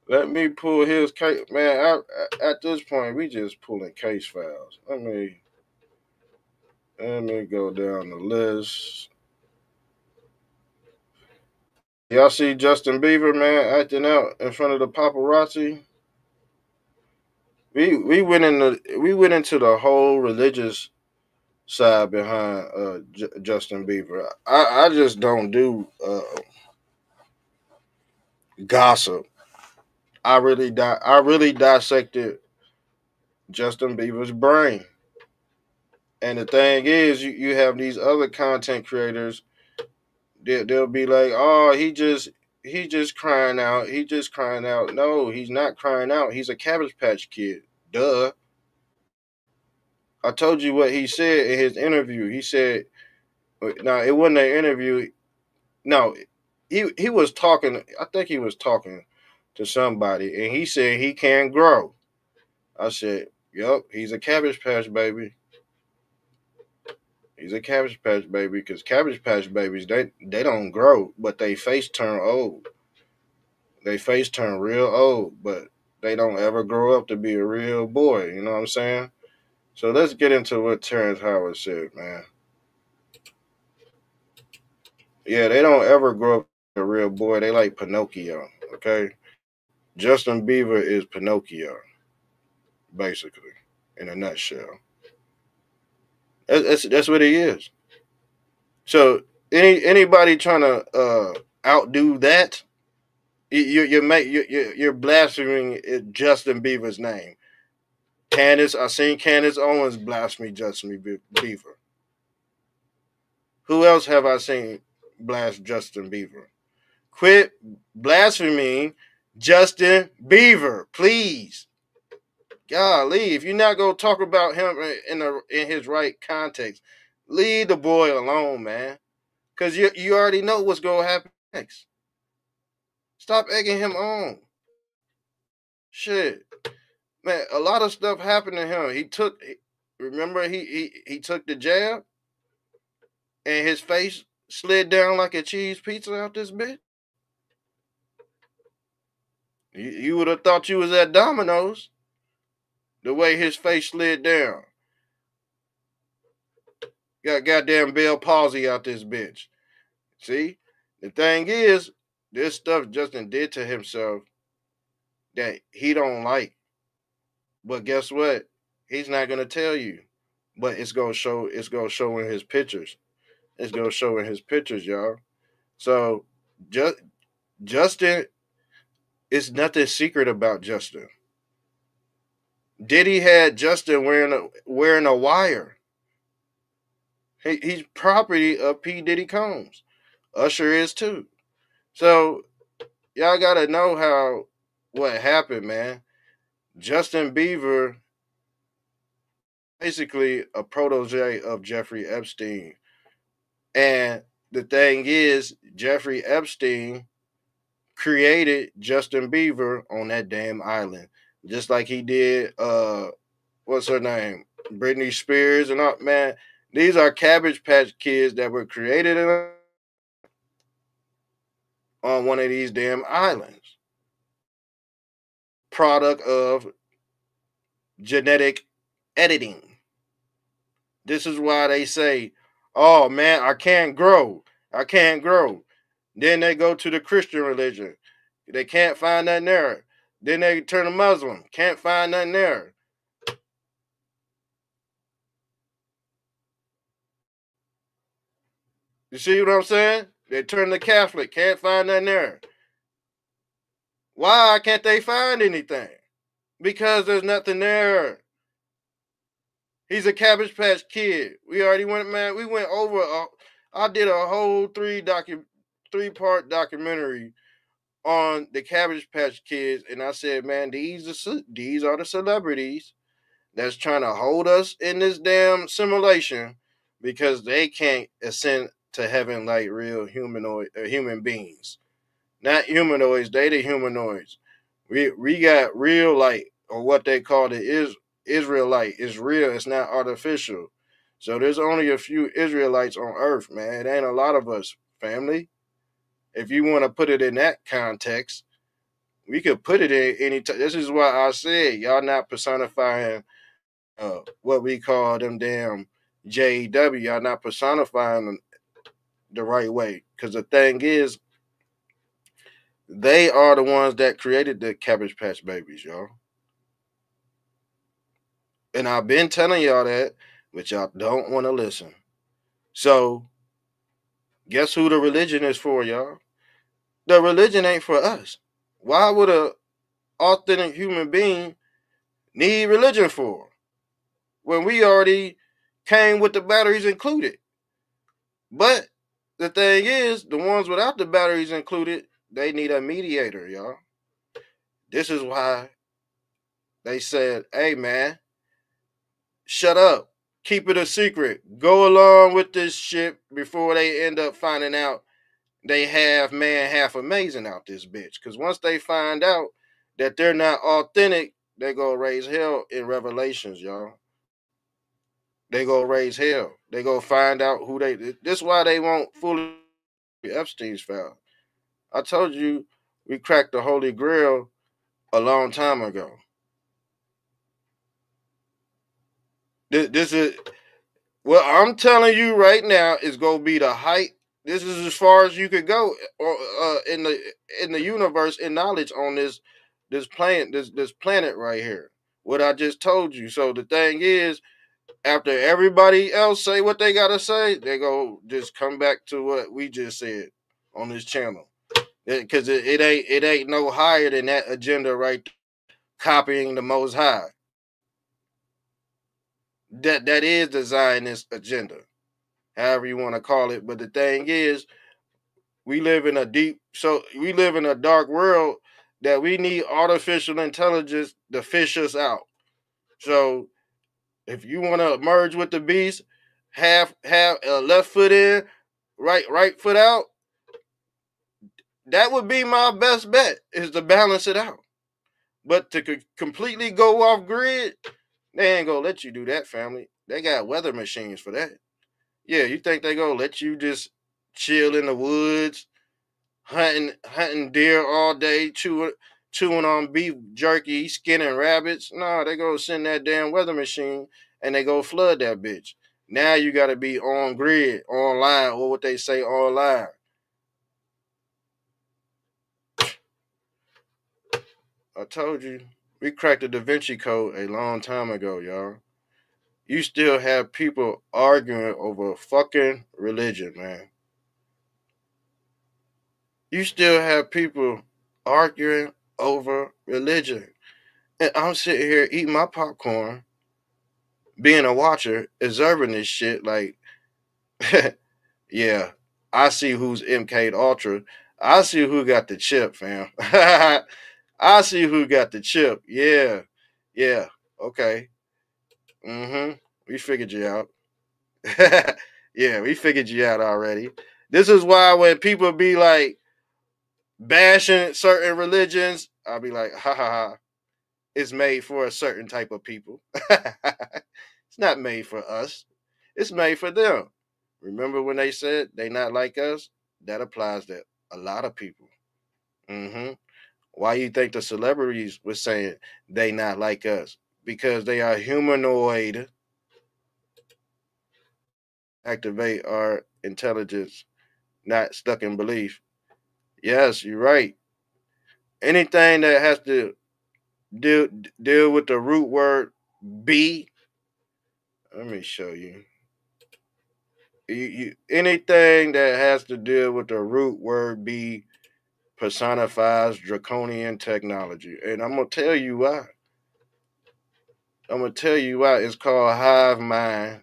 Let me pull his case. Man, at this point, we just pulling case files. Let me go down the list. Y'all see Justin Bieber, man, acting out in front of the paparazzi? We went into the whole religious side behind Justin Bieber. I just don't do gossip. I really dissected Justin Bieber's brain. And the thing is, you have these other content creators. They'll be like, "Oh, he just crying out. He just crying out." No, he's not crying out. He's a Cabbage Patch Kid. Duh. I told you what he said in his interview. He said, "No, it wasn't an interview. No, he was talking. I think he was talking to somebody, and he said he can't grow." I said, "Yup, he's a Cabbage Patch baby." He's a Cabbage Patch Baby because Cabbage Patch Babies, they don't grow, but they face turn old. They face turn real old, but they don't ever grow up to be a real boy. You know what I'm saying? So let's get into what Terrence Howard said, man. Yeah, they don't ever grow up a real boy. They like Pinocchio. Okay, Justin Bieber is Pinocchio, basically, in a nutshell. That's what he is. So anybody trying to outdo that, you're blaspheming Justin Bieber's name. I seen Candace Owens blaspheme Justin Bieber. Who else have I seen blast Justin Bieber? Quit blaspheming Justin Bieber, please. Golly, if you're not gonna talk about him in his right context, leave the boy alone, man. Cause you already know what's gonna happen next. Stop egging him on. Shit, man. A lot of stuff happened to him. Remember he took the jab and his face slid down like a cheese pizza out this bitch. You would have thought you was at Domino's. The way his face slid down. Got goddamn Bell palsy out this bitch. See? The thing is, this stuff Justin did to himself that he don't like. But guess what? He's not gonna tell you. But it's gonna show in his pictures. It's gonna show in his pictures, y'all. So Justin, it's nothing secret about Justin. Diddy had Justin wearing a wire. He's property of P. Diddy Combs. Usher is too. So y'all gotta know what happened, man. Justin Bieber, basically a protege of Jeffrey Epstein. And the thing is, Jeffrey Epstein created Justin Bieber on that damn island. Just like he did what's her name? Britney Spears and all, man. These are Cabbage Patch Kids that were created on one of these damn islands. Product of genetic editing. This is why they say, oh man, I can't grow. I can't grow. Then they go to the Christian religion. They can't find nothing there. Then they turn to Muslim. Can't find nothing there. You see what I'm saying? They turn to Catholic. Can't find nothing there. Why can't they find anything? Because there's nothing there. He's a Cabbage Patch Kid. We already went, man. We went over. I did a whole three-part documentary on the Cabbage Patch Kids, and I said, man, these are the celebrities that's trying to hold us in this damn simulation because they can't ascend to heaven like real human beings. Not humanoids, they the humanoids. We got real light, or what they call the Israelite. It's real, it's not artificial. So there's only a few Israelites on earth, man. It ain't a lot of us, family. If you want to put it in that context, we could put it in any time. This is why I said y'all not personifying what we call them damn JEW. Y'all not personifying them the right way. Because the thing is, they are the ones that created the Cabbage Patch Babies, y'all. And I've been telling y'all that, but y'all don't want to listen. So, guess who the religion is for, y'all? The religion ain't for us. Why would a authentic human being need religion for when we already came with the batteries included? But the thing is, the ones without the batteries included, they need a mediator, y'all. This is why they said, hey, man, shut up. Keep it a secret. Go along with this shit before they end up finding out they half man, half amazing out this bitch. Because once they find out that they're not authentic, they go raise hell in Revelations, y'all. they go raise hell. They go find out who they. This why they won't fully Epstein's file. I told you we cracked the Holy Grail a long time ago. This is what I'm telling you right now is gonna be the height. This is as far as you could go in the universe in knowledge on this planet this planet right here. What I just told you. So the thing is, after everybody else say what they gotta say, they go just come back to what we just said on this channel. Because it ain't no higher than that agenda right there, copying the Most High. That is the Zionist agenda, however you want to call it. But the thing is, we live in a dark world that we need artificial intelligence to fish us out. So if you want to merge with the beast, have left foot in, right foot out. That would be my best bet, is to balance it out. But to completely go off grid, they ain't gonna let you do that, family. They got weather machines for that. Yeah, you think they gonna let you just chill in the woods, hunting deer all day, chewing on beef jerky, skinning rabbits? No, they go send that damn weather machine and they go flood that bitch. Now you gotta be on grid, online, or what they say online. I told you, we cracked the Da Vinci Code a long time ago, y'all. You still have people arguing over fucking religion, man. You still have people arguing over religion. And I'm sitting here eating my popcorn, being a watcher, observing this shit like, yeah, I see who's MK Ultra. I see who got the chip, fam. I see who got the chip. Yeah. Yeah. Okay. We figured you out. Yeah, we figured you out already. This is why when people be like bashing certain religions, I'll be like, ha ha ha. It's made for a certain type of people. It's not made for us. It's made for them. Remember when they said they not like us? That applies to a lot of people. Why you think the celebrities were saying they not like us? Because they are humanoid. Activate our intelligence, not stuck in belief. Yes, you're right. Anything that has to deal with the root word be, let me show you. Anything that has to deal with the root word be personifies draconian technology. And I'm gonna tell you why. It's called hive mind.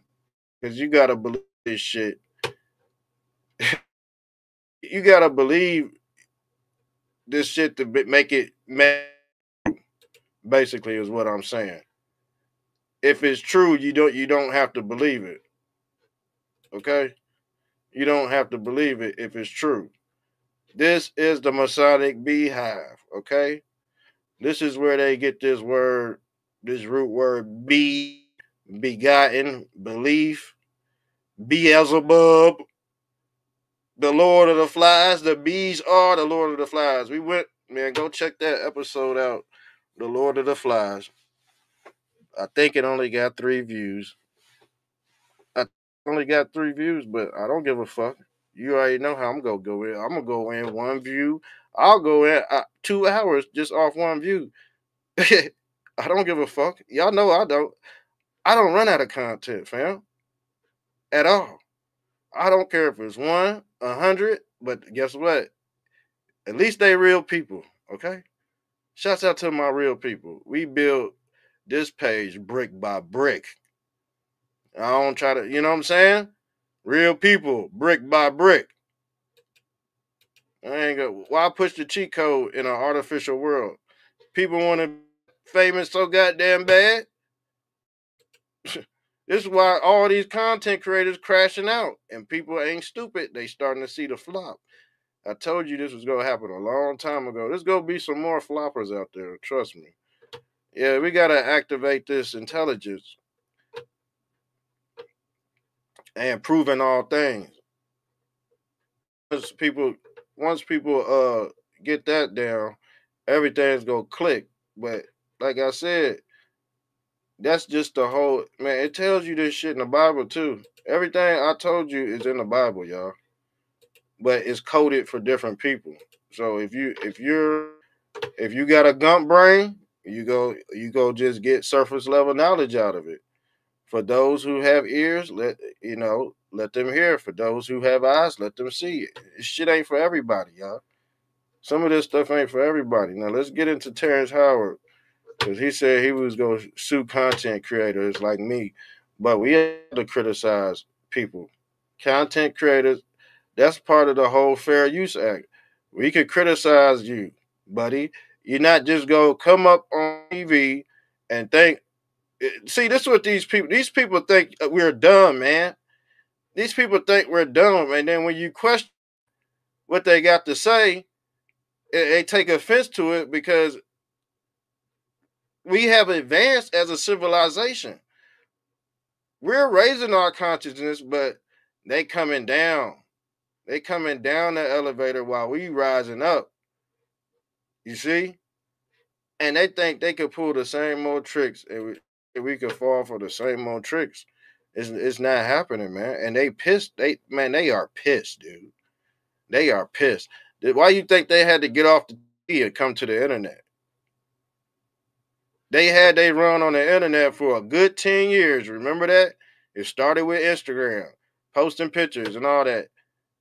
Because you gotta believe this shit. You gotta believe this shit to make it basically is what I'm saying. If it's true, you don't have to believe it. Okay? You don't have to believe it if it's true. This is the Masonic beehive, okay? This is where they get this word, this root word be, begotten, belief, Beelzebub, the Lord of the Flies. The bees are the Lord of the Flies. We went, man, go check that episode out, The Lord of the Flies. I think it only got 3 views. But I don't give a fuck. You already know how I'm gonna go in. I'm gonna go in 1 view. I'll go in 2 hours just off 1 view. I don't give a fuck. Y'all know I don't. I don't run out of content, fam. At all. I don't care if it's 1, 100, but guess what? At least they real people, okay? Shouts out to my real people. We build this page brick by brick. I don't try to, you know what I'm saying? Real people, brick by brick. I ain't go. Why push the cheat code in an artificial world? People want to be famous so goddamn bad. This is why all these content creators crashing out, and people ain't stupid. They starting to see the flop. I told you this was gonna happen a long time ago. There's gonna be some more floppers out there. Trust me. Yeah, we gotta activate this intelligence. and proving all things. Once people, once people get that down, everything's gonna click. But like I said, that's just the whole man. It tells you this shit in the Bible too. Everything I told you is in the Bible, y'all. But it's coded for different people. So if you got a gump brain, you go just get surface level knowledge out of it. For those who have ears, let them hear. For those who have eyes, let them see. This shit ain't for everybody, y'all. Some of this stuff ain't for everybody. Now let's get into Terrance Howard, because he said he was going to sue content creators like me. But we have to criticize people. Content creators, that's part of the whole Fair Use Act. We could criticize you, buddy. You're not just going to come up on TV and think, see, this is what these people think we're dumb, man. These people think we're dumb. And then when you question what they got to say, they take offense to it because we have advanced as a civilization. We're raising our consciousness, but they coming down. They coming down the elevator while we rising up. You see? And they think they could pull the same old tricks, and we could fall for the same old tricks. It's not happening, man. And they pissed. They are pissed, dude. They are pissed. Why you think they had to get off the TV and come to the internet? They had they run on the internet for a good 10 years. Remember that? It started with Instagram, posting pictures and all that.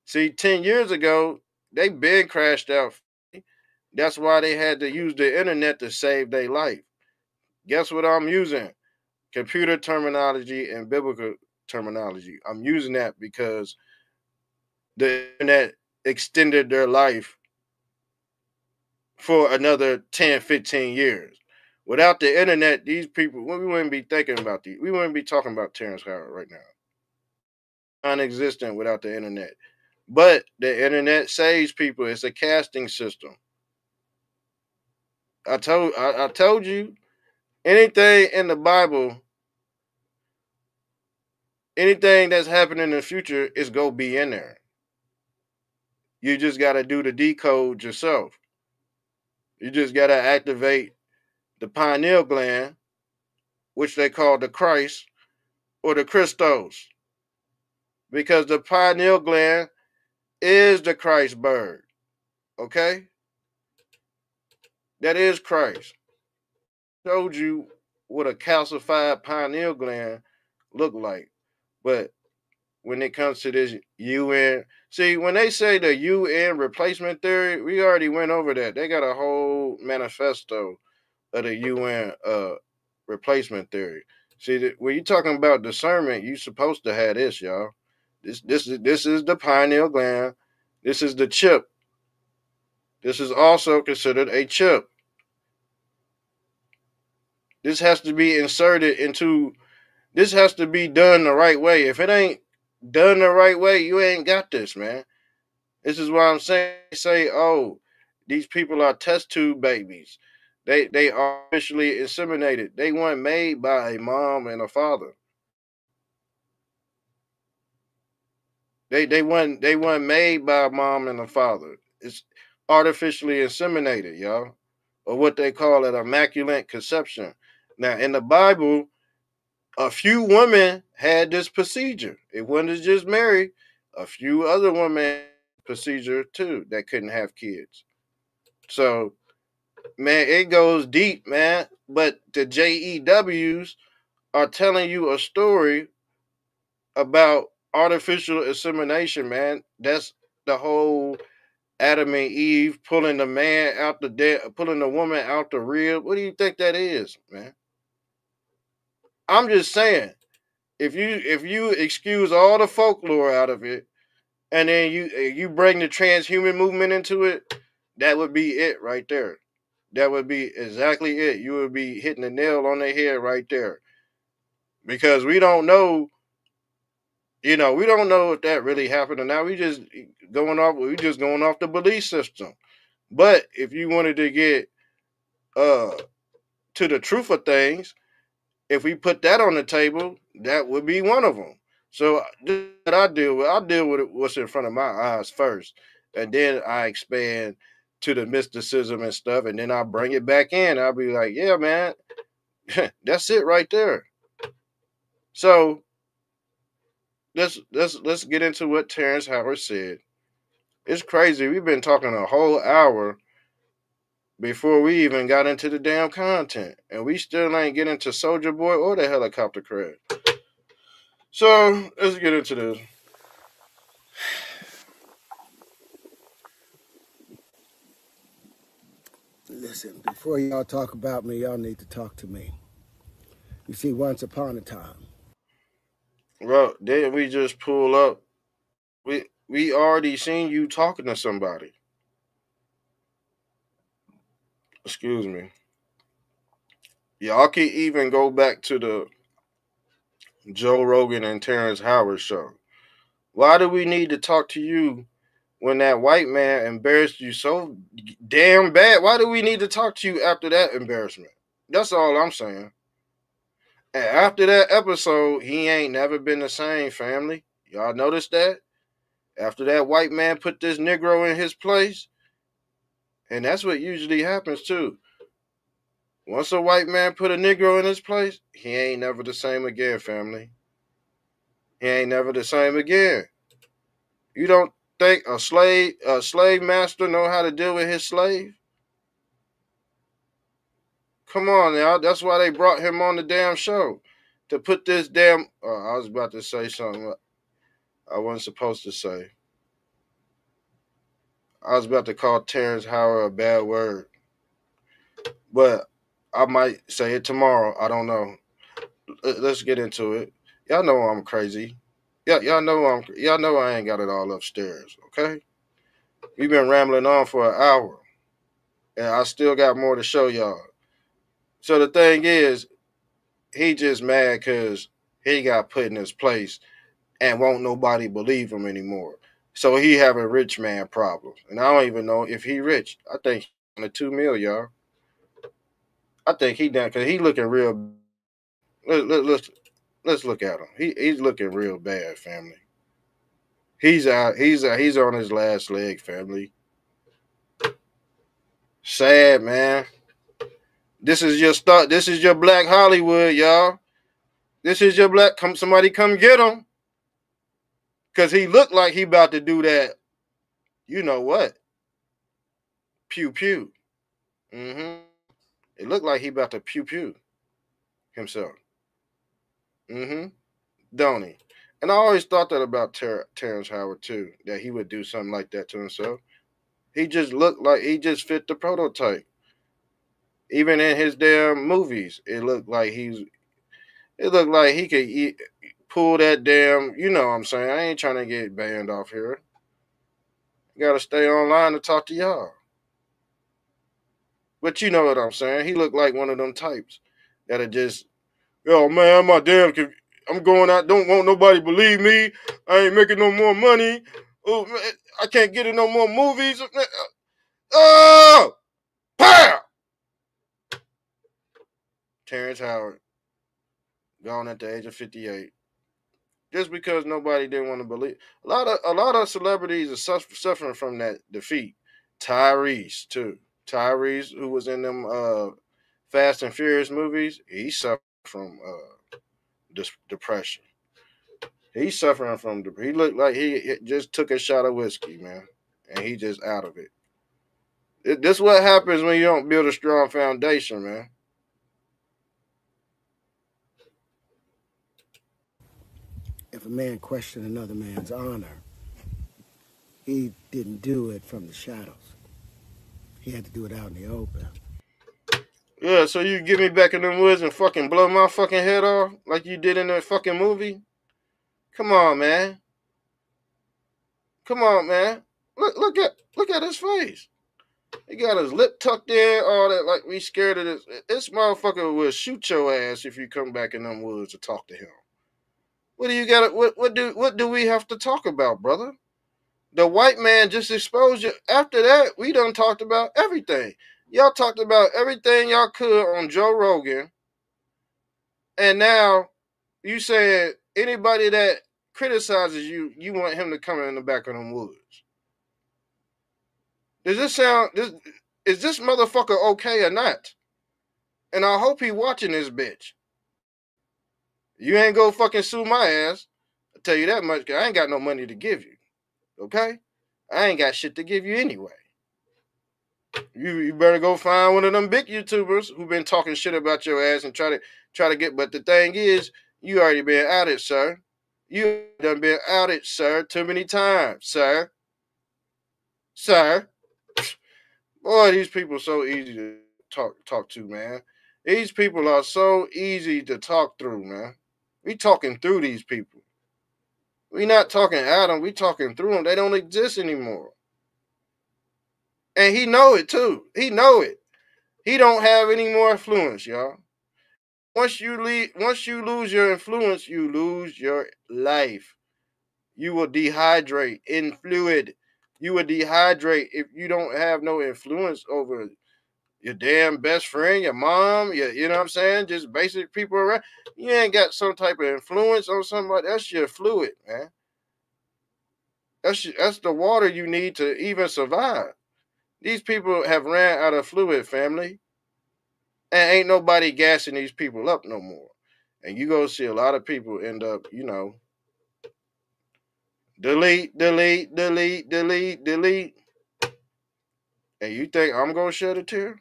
See, 10 years ago, they been crashed out. That's why they had to use the internet to save their life. Guess what I'm using? Computer terminology and biblical terminology. I'm using that because the internet extended their life for another 10, 15 years. Without the internet, these people, we wouldn't be thinking about these. We wouldn't be talking about Terrance Howard right now. Non-existent without the internet. But the internet saves people. It's a casting system. I told you, anything in the Bible, anything that's happening in the future is gonna be in there. You just gotta do the decode yourself. You just gotta activate the pineal gland, which they call the Christ or the Christos, because the pineal gland is the Christ bird. Okay, that is Christ. Showed you what a calcified pineal gland look like, but when it comes to this UN, see, when they say the UN replacement theory, we already went over that. They got a whole manifesto of the UN replacement theory. See, when you're talking about discernment, you're supposed to have this, y'all. This is the pineal gland. This is the chip. This is also considered a chip. This has to be inserted into. This has to be done the right way. If it ain't done the right way, you ain't got this, man. This is why I'm saying, say, oh, these people are test tube babies. They are officially inseminated. They weren't made by a mom and a father. They weren't made by a mom and a father. It's artificially inseminated, y'all, or what they call it, immaculate conception. Now, in the Bible, a few women had this procedure. It wasn't just Mary. A few other women had procedure too that couldn't have kids. So, man, it goes deep, man. But the JEWs are telling you a story about artificial insemination, man. That's the whole Adam and Eve pulling the man out the dead, pulling the woman out the rib. What do you think that is, man? I'm just saying, if you excuse all the folklore out of it, and then you bring the transhuman movement into it, that would be it right there. That would be exactly it. You would be hitting the nail on the head right there. Because we don't know, we don't know if that really happened or not. We just going off the belief system. But if you wanted to get to the truth of things, if we put that on the table, that would be one of them. So this is what I deal with. I deal with what's in front of my eyes first, and then I expand to the mysticism and stuff, and then I bring it back in. I'll be like, yeah, man, that's it right there. So let's get into what Terrence Howard said. It's crazy. We've been talking a whole hour before we even got into the damn content, and we still ain't getting to Soulja Boy or the helicopter crash. So let's get into this. Listen, before y'all talk about me, y'all need to talk to me. You see, once upon a time, Well, then we just pull up. We already seen you talking to somebody. Excuse me. Y'all can even go back to the Joe Rogan and Terrence Howard show. Why do we need to talk to you when that white man embarrassed you so damn bad? Why do we need to talk to you after that embarrassment? That's all I'm saying. And after that episode, he ain't never been the same, family. Y'all notice that? After that white man put this Negro in his place, and that's what usually happens too. Once a white man put a Negro in his place, he ain't never the same again, family. He ain't never the same again. You don't think a slave master know how to deal with his slave? Come on now, that's why they brought him on the damn show. To put this damn I was about to say something I wasn't supposed to say. I was about to call Terrence Howard a bad word. But I might say it tomorrow. I don't know. Let's get into it. Y'all know I'm crazy. Y'all know I ain't got it all upstairs, okay? We've been rambling on for an hour. And I still got more to show y'all. So the thing is, he just mad because he got put in his place and won't nobody believe him anymore. So he having rich man problems. And I don't even know if he rich. I think he on the 2 mil, y'all. I think he done because he looking real. Let's look at him. He's looking real bad, family. He's out. He's on his last leg, family. Sad, man. This is your start. This is your Black Hollywood, y'all. This is your black. Somebody come get him, cause he looked like he about to do that. You know what? Pew pew. Mm-hmm. It looked like he about to pew pew himself. Mm-hmm. Don't he? And I always thought that about Terrence Howard too, that he would do something like that to himself. He just looked like he just fit the prototype. Even in his damn movies, it looked like he could pull that damn. You know what I'm saying? I ain't trying to get banned off here. You gotta stay online to talk to y'all. But you know what I'm saying? He looked like one of them types that'll just, yo man, I'm going out. Don't want nobody believe me. I ain't making no more money. Oh man, I can't get in no more movies. Oh, pow! Terrence Howard, gone at the age of 58. Just because nobody didn't want to believe. A lot of celebrities are suffering from that defeat. Tyrese too. Tyrese, who was in them Fast and Furious movies, he suffered from depression. He's suffering from depression. He looked like he just took a shot of whiskey, man, and he just out of it. This is what happens when you don't build a strong foundation, man. if a man questioned another man's honor, he didn't do it from the shadows. He had to do it out in the open. Yeah, so you get me back in the woods and fucking blow my fucking head off like you did in that fucking movie? Come on, man. Come on, man. Look at his face. He got his lip tucked in, all that. Like we scared of this. This motherfucker will shoot your ass if you come back in them woods to talk to him. What do you got? What do we have to talk about, brother? The white man just exposed you. After that, we done talked about everything. Y'all talked about everything y'all could on Joe Rogan, and now you saying anybody that criticizes you, you want him to come in the back of them woods. Does this sound is this motherfucker okay or not? And I hope he watching this bitch. You ain't go fucking sue my ass. I'll tell you that much, cause I ain't got no money to give you. Okay? I ain't got shit to give you anyway. You better go find one of them big YouTubers who been talking shit about your ass and try to get. But the thing is, you already been outed, sir. You done been outed, sir, too many times, sir. Sir. Boy, these people are so easy to talk to, man. These people are so easy to talk through, man. We talking through these people. We not talking at them. We talking through them. They don't exist anymore. And he know it too. He know it. He don't have any more influence, y'all. Once you lose your influence, you lose your life. You will dehydrate in fluid. You will dehydrate if you don't have no influence over your damn best friend, your mom, you know what I'm saying? Just basic people around. You ain't got some type of influence on somebody. That's your fluid, man. That's the water you need to even survive. These people have ran out of fluid, family. And ain't nobody gassing these people up no more. And you go see a lot of people end up, you know, delete. And you think I'm going to shed a tear?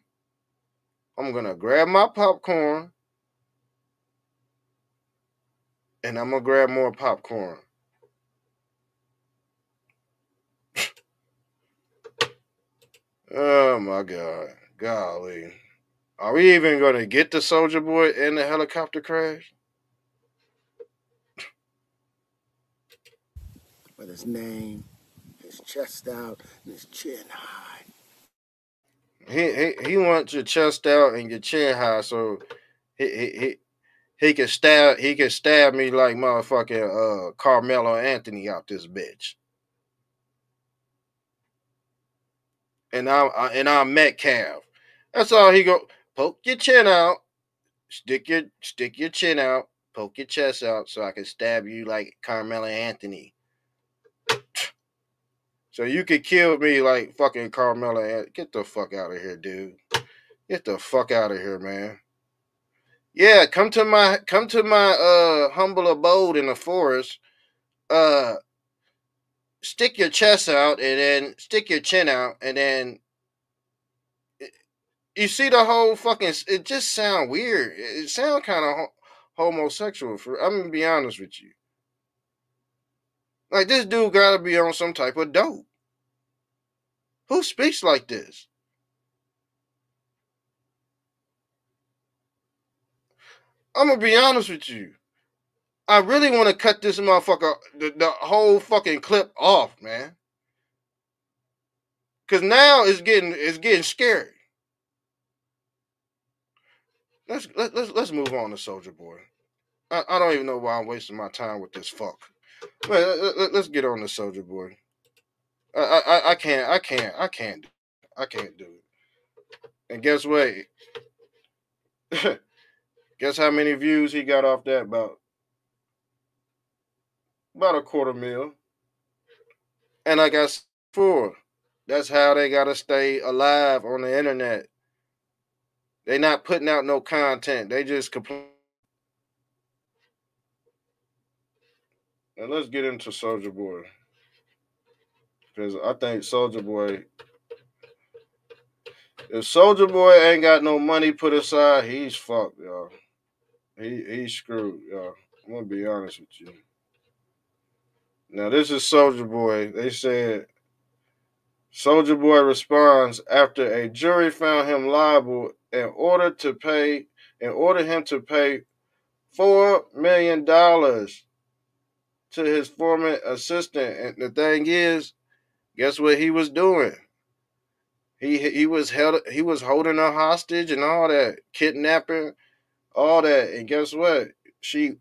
I'm going to grab my popcorn and I'm going to grab more popcorn. Oh my God. Golly. Are we even going to get the Soulja Boy in the helicopter crash? With his name, his chest out, and his chin high. He wants your chest out and your chin high, so he can stab me like motherfucking Carmelo Anthony out this bitch. And I'm Metcalf. That's all he go. Poke your chin out, stick your chin out, poke your chest out, so I can stab you like Carmelo Anthony. So you could kill me like fucking Carmelo Anthony. Get the fuck out of here, dude. Get the fuck out of here, man. Yeah, come to my humble abode in the forest. Stick your chest out and then stick your chin out and then you see the whole fucking. It just sound weird. It sound kind of homosexual. I'm gonna be honest with you. Like this dude gotta be on some type of dope. Who speaks like this? I'm gonna be honest with you. I really want to cut this motherfucker the whole fucking clip off, man. Cause now it's getting scary. Let's move on to Soulja Boy. I don't even know why I'm wasting my time with this fuck. Let's get on to Soulja Boy. I can't do it. And guess what? Guess how many views he got off that? About a quarter mil. And like I said before, that's how they gotta stay alive on the internet. They not putting out no content. They just complain. And let's get into Soulja Boy. Because I think Soulja Boy, if Soulja Boy ain't got no money put aside, he's fucked, y'all. He's screwed, y'all. I'm gonna be honest with you. Now this is Soulja Boy. They said Soulja Boy responds after a jury found him liable in order him to pay $4 million to his former assistant. And the thing is, guess what he was doing? He was holding her hostage and all that, kidnapping, all that. And guess what? She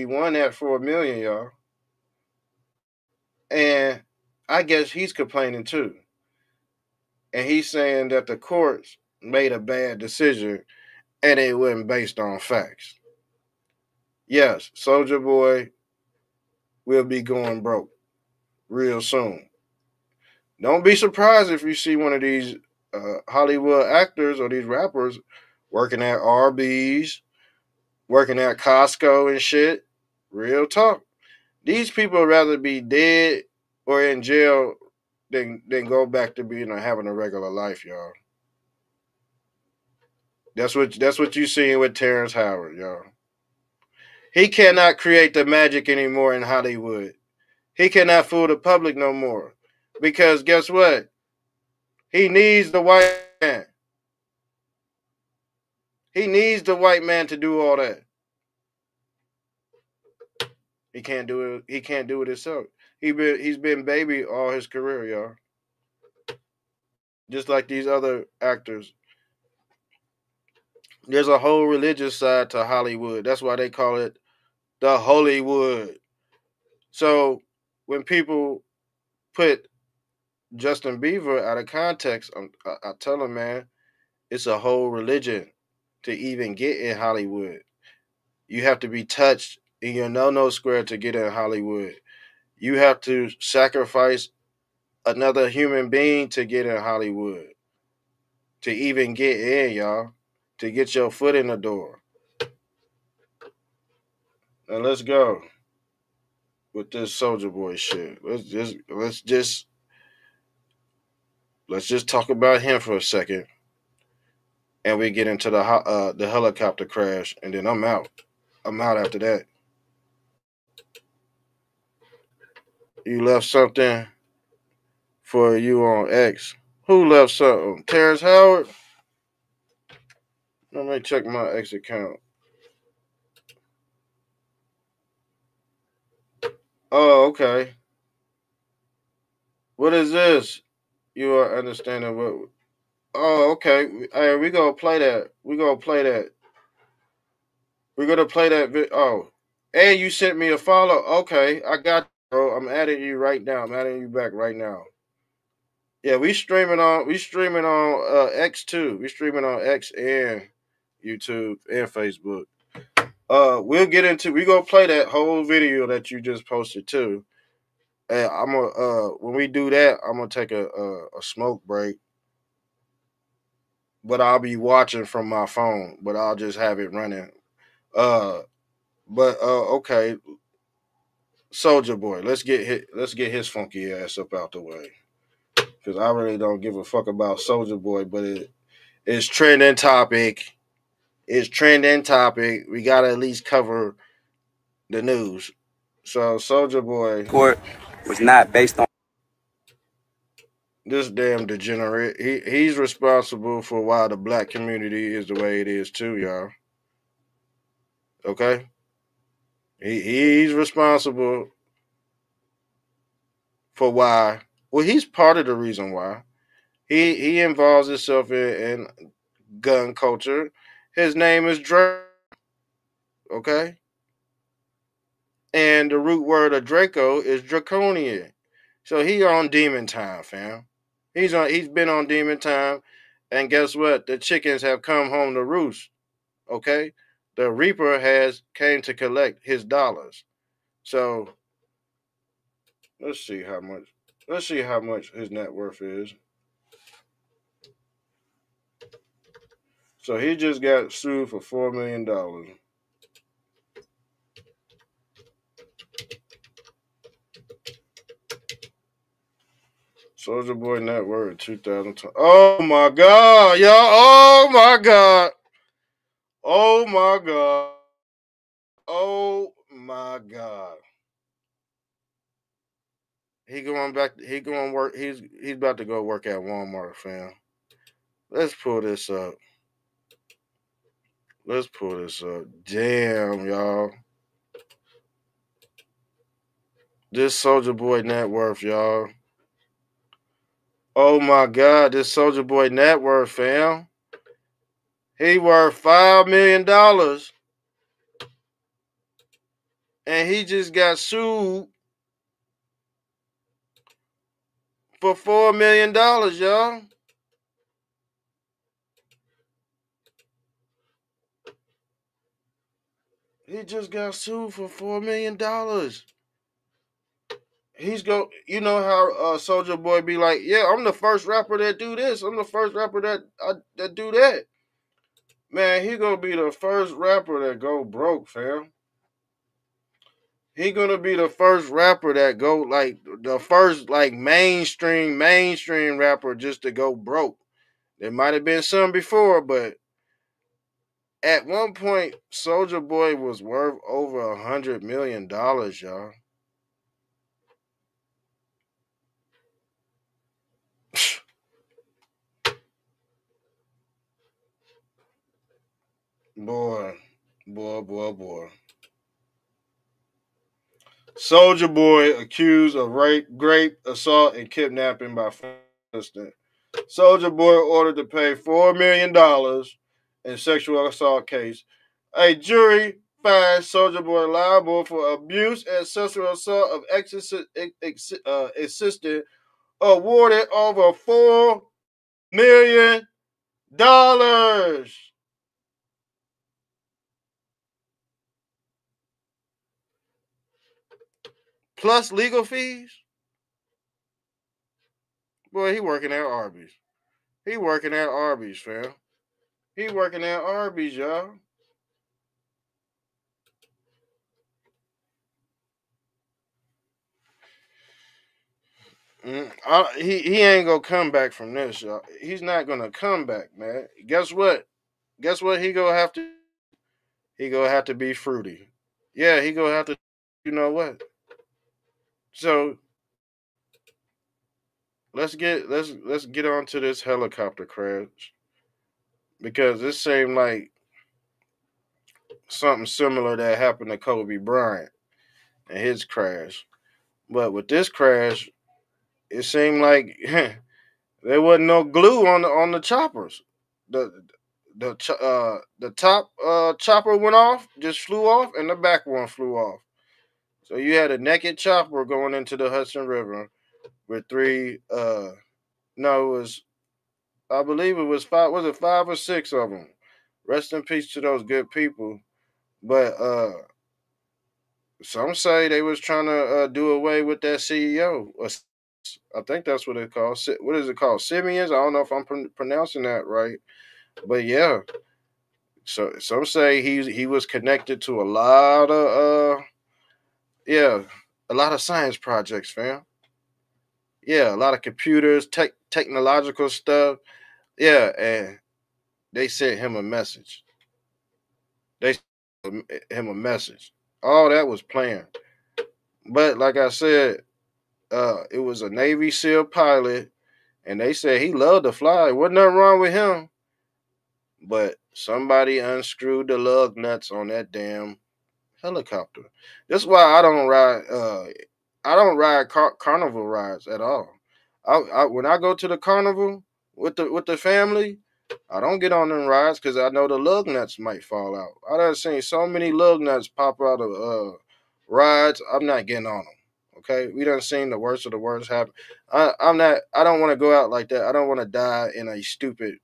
won that $4 million, y'all. And I guess he's complaining too. And he's saying that the courts made a bad decision and it wasn't based on facts. Yes, Soulja Boy will be going broke real soon. Don't be surprised if you see one of these Hollywood actors or these rappers working at Arby's, working at Costco and shit. Real talk. These people would rather be dead or in jail than go back to being having a regular life, y'all. That's what you seeing with Terrance Howard, y'all. He cannot create the magic anymore in Hollywood. He cannot fool the public no more. Because guess what? He needs the white man. He needs the white man to do all that. He can't do it. He can't do it himself. He's been baby all his career, y'all. Just like these other actors. There's a whole religious side to Hollywood. That's why they call it the Hollywood. So when people put Justin Bieber out of context, I tell them, man, it's a whole religion to even get in Hollywood. You have to be touched in your no square to get in Hollywood. You have to sacrifice another human being to get in Hollywood. To even get in, y'all. To get your foot in the door. Now let's go with this Soulja Boy shit. Let's just talk about him for a second, and we get into the helicopter crash, and then I'm out. I'm out after that. You left something for you on X. Who left something? Terrance Howard? Let me check my X account. Oh, okay. What is this? You are understanding what? Oh, okay. Hey, we gonna play that. We gonna play that. We're gonna play that. Oh, and you sent me a follow. Okay, I got you, bro. I'm adding you right now. I'm adding you back right now. Yeah, we streaming on X too. We streaming on X and YouTube and Facebook. We gonna play that whole video that you just posted too. And I'm gonna when we do that, I'm gonna take a smoke break. But I'll be watching from my phone, but I'll just have it running. Uh okay, Soulja Boy, let's get his funky ass up out the way. Cause I really don't give a fuck about Soulja Boy, but it's trending topic. It's trending topic. We gotta at least cover the news. So Soulja Boy, court was not based on. this damn degenerate, he's responsible for why the black community is the way it is too, y'all. Okay? He's responsible for why. Well, he's part of the reason why. He involves himself in gun culture. His name is Drake. Okay? And the root word of Draco is draconian. So he on demon time, fam. He's been on demon time, and guess what? The chickens have come home to roost. Okay? The Reaper has came to collect his dollars. So let's see how much his net worth is. So he just got sued for $4 million. Soulja Boy net worth 2020. Oh my god, y'all! Oh my god! Oh my god! Oh my god! He going back. He going work. He's about to go work at Walmart, fam. Let's pull this up. Let's pull this up. Damn, y'all. This Soulja Boy net worth, y'all. Oh my god, this Soulja Boy net worth, fam. He worth $5 million, and he just got sued for $4 million, y'all. He just got sued for $4 million. he's go. You know how Soulja Boy be like, yeah, I'm the first rapper that do this. I'm the first rapper that do that. Man, he gonna be the first rapper that go broke, fam. He gonna be the first rapper that go like the first like mainstream rapper just to go broke. There might have been some before, but at one point, Soulja Boy was worth over $100 million, y'all. Boy, boy. Soulja Boy accused of rape, assault, and kidnapping by assistant. Soulja Boy ordered to pay $4 million in sexual assault case. A jury finds Soulja Boy liable for abuse and sexual assault of assistant, awarded over $4 million. Plus legal fees. Boy, he working at Arby's. He working at Arby's, fam. He working at Arby's, y'all. He ain't gonna come back from this, y'all. He's not gonna come back, man. Guess what? Guess what? He gonna have to. He gonna have to be fruity. Yeah, he gonna have to. You know what? So let's get on to this helicopter crash because it seemed like something similar that happened to Kobe Bryant and his crash. But with this crash, it seemed like there wasn't no glue on the choppers. The the top chopper went off, just flew off, and the back one flew off. So you had a naked chopper going into the Hudson River with three. No, it was, I believe it was five. Was it five or six of them? Rest in peace to those good people. But some say they was trying to do away with that CEO. I think that's what it's called. What is it called? Simeons? I don't know if I'm pronouncing that right. But yeah, so some say he was connected to a lot of yeah, a lot of science projects, fam. Yeah, a lot of computers, technological stuff. Yeah, and they sent him a message. They sent him a message. All that was planned. But like I said, it was a Navy SEAL pilot, and they said he loved to fly. Wasn't nothing wrong with him. But somebody unscrewed the lug nuts on that damn helicopter. That's why I don't ride. I don't ride carnival rides at all. When I go to the carnival with the family, I don't get on them rides because I know the lug nuts might fall out. I done seen so many lug nuts pop out of rides. I'm not getting on them. Okay, we done seen the worst of the worst happen. I'm not. I don't want to go out like that. I don't want to die in a stupid.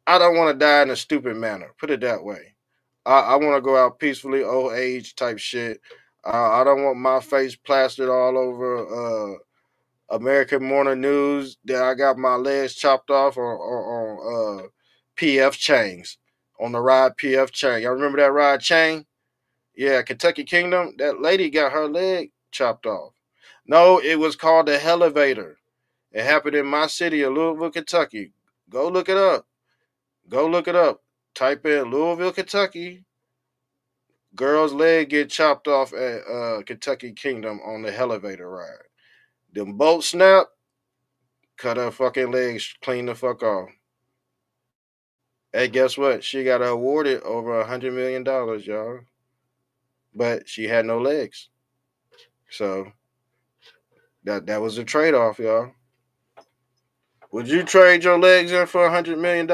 I don't want to die in a stupid manner. Put it that way. I want to go out peacefully, old age type shit. I don't want my face plastered all over American Morning News that I got my legs chopped off on PF chains, on the ride PF chain. Y'all remember that ride chain? Yeah, Kentucky Kingdom. That lady got her leg chopped off. No, it was called the Elevator. It happened in my city of Louisville, Kentucky. Go look it up. Go look it up. Type in Louisville, Kentucky. Girl's leg get chopped off at Kentucky Kingdom on the elevator ride. Them bolts snap, cut her fucking legs clean the fuck off. Hey, guess what? She got awarded over $100 million, y'all. But she had no legs. So that was a trade off, y'all. Would you trade your legs in for $100 million?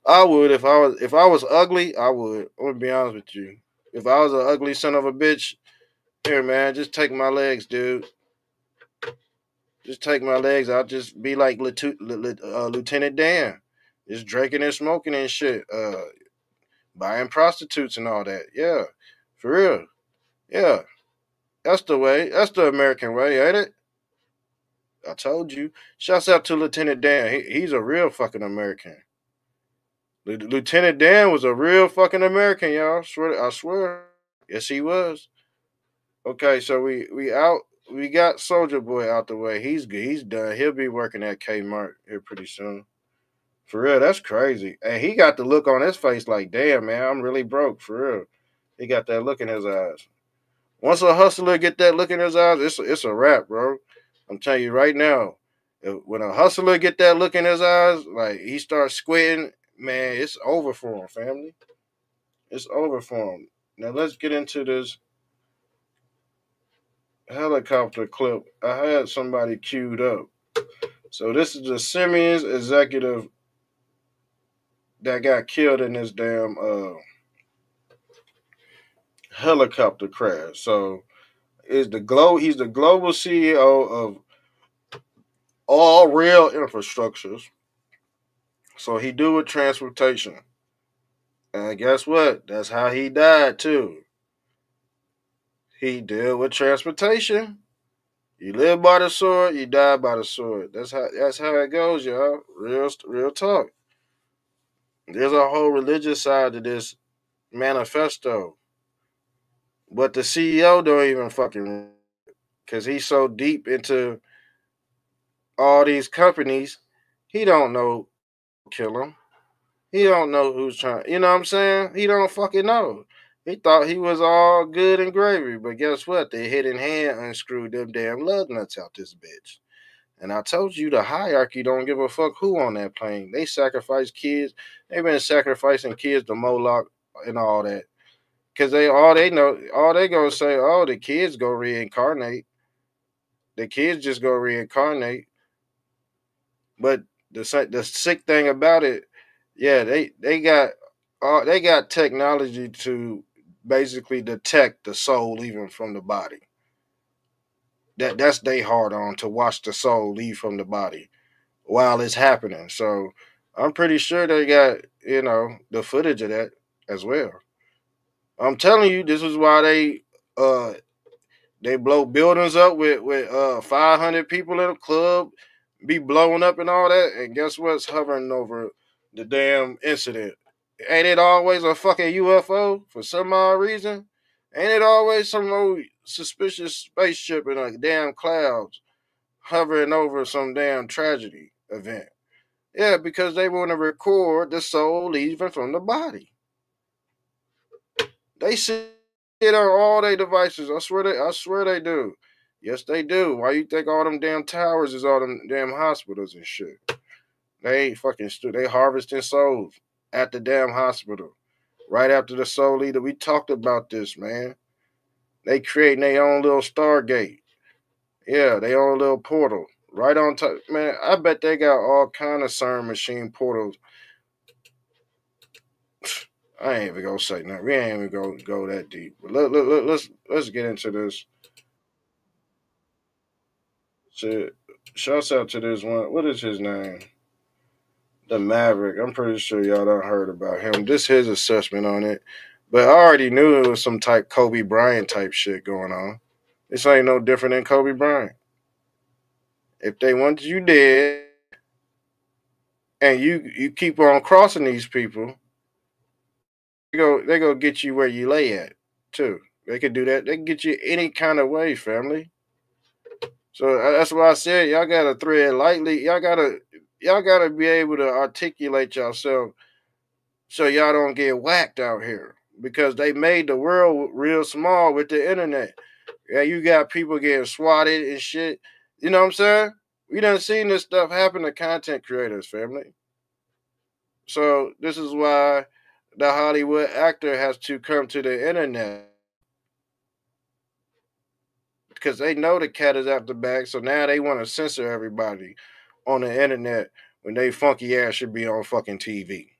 I would if I was ugly, I would. I'm gonna be honest with you. If I was an ugly son of a bitch, here man, just take my legs, dude. Just take my legs. I'll just be like Lieutenant Dan, just drinking and smoking and shit, buying prostitutes and all that. Yeah, for real. Yeah, That's the way. That's the American way, ain't it? I told you. Shouts out to Lieutenant Dan. He's a real fucking American. Lieutenant Dan was a real fucking American, y'all. I swear. Yes, he was. Okay, so we out. We got Soulja Boy out the way. He's good. He's done. He'll be working at Kmart here pretty soon. For real, that's crazy. And he got the look on his face like, damn, man, I'm really broke. For real. He got that look in his eyes. Once a hustler get that look in his eyes, it's a wrap, bro. I'm telling you right now. When a hustler get that look in his eyes, like he starts squinting, man, it's over for him, family. It's over for him. Now let's get into this helicopter clip. I had somebody queued up. So this is the Siemens executive that got killed in this damn helicopter crash. So he's the global CEO of all rail infrastructures. So he do with transportation. And guess what? That's how he died too. He deal with transportation. You live by the sword, you die by the sword. That's how it goes, y'all. Real talk. There's a whole religious side to this manifesto. But the CEO don't even fucking, because he's so deep into all these companies, he don't know who kill him. He don't know who's trying. You know what I'm saying? He don't fucking know. He thought he was all good and gravy, but guess what? The hidden hand unscrewed them damn lug nuts out this bitch. And I told you the hierarchy don't give a fuck who on that plane. They sacrifice kids. They've been sacrificing kids to Moloch and all that. Cause they know, all they gonna say, oh, the kids go reincarnate. The kids just go reincarnate. But the sick thing about it, yeah, they got technology to basically detect the soul leaving from the body. That's they hard on to watch the soul leave from the body while it's happening. So I'm pretty sure they got the footage of that as well. I'm telling you, this is why they blow buildings up with 500 people in a club, be blowing up and all that. And guess what's hovering over the damn incident? Ain't it always a fucking UFO for some odd reason? Ain't it always some old suspicious spaceship in a damn clouds hovering over some damn tragedy event? Yeah, because they want to record the soul leaving from the body. They see it on all their devices. I swear they do. Yes, they do. Why you think all them damn towers is all them damn hospitals and shit? They ain't fucking they harvesting souls at the damn hospital. Right after the soul leader, we talked about this, man. They creating their own little Stargate. Yeah, their own little portal. Right on top. Man, I bet they got all kind of CERN machine portals. I ain't even gonna say nothing. We ain't even gonna go that deep. But let's get into this. Shit. Shouts out to this one. What is his name? The Maverick. I'm pretty sure y'all done heard about him. This his assessment on it. But I already knew it was some type Kobe Bryant type shit going on. This ain't no different than Kobe Bryant. If they want you dead and you keep on crossing these people, they go get you where you lay at too. They could do that. They can get you any kind of way, family. So that's why I said y'all gotta thread lightly. Y'all gotta be able to articulate yourself so y'all don't get whacked out here. Because they made the world real small with the internet. Yeah, you got people getting swatted and shit. You know what I'm saying? We done seen this stuff happen to content creators, family. So this is why the Hollywood actor has to come to the internet. Because they know the cat is out the bag, so now they want to censor everybody on the internet when they funky ass should be on fucking TV.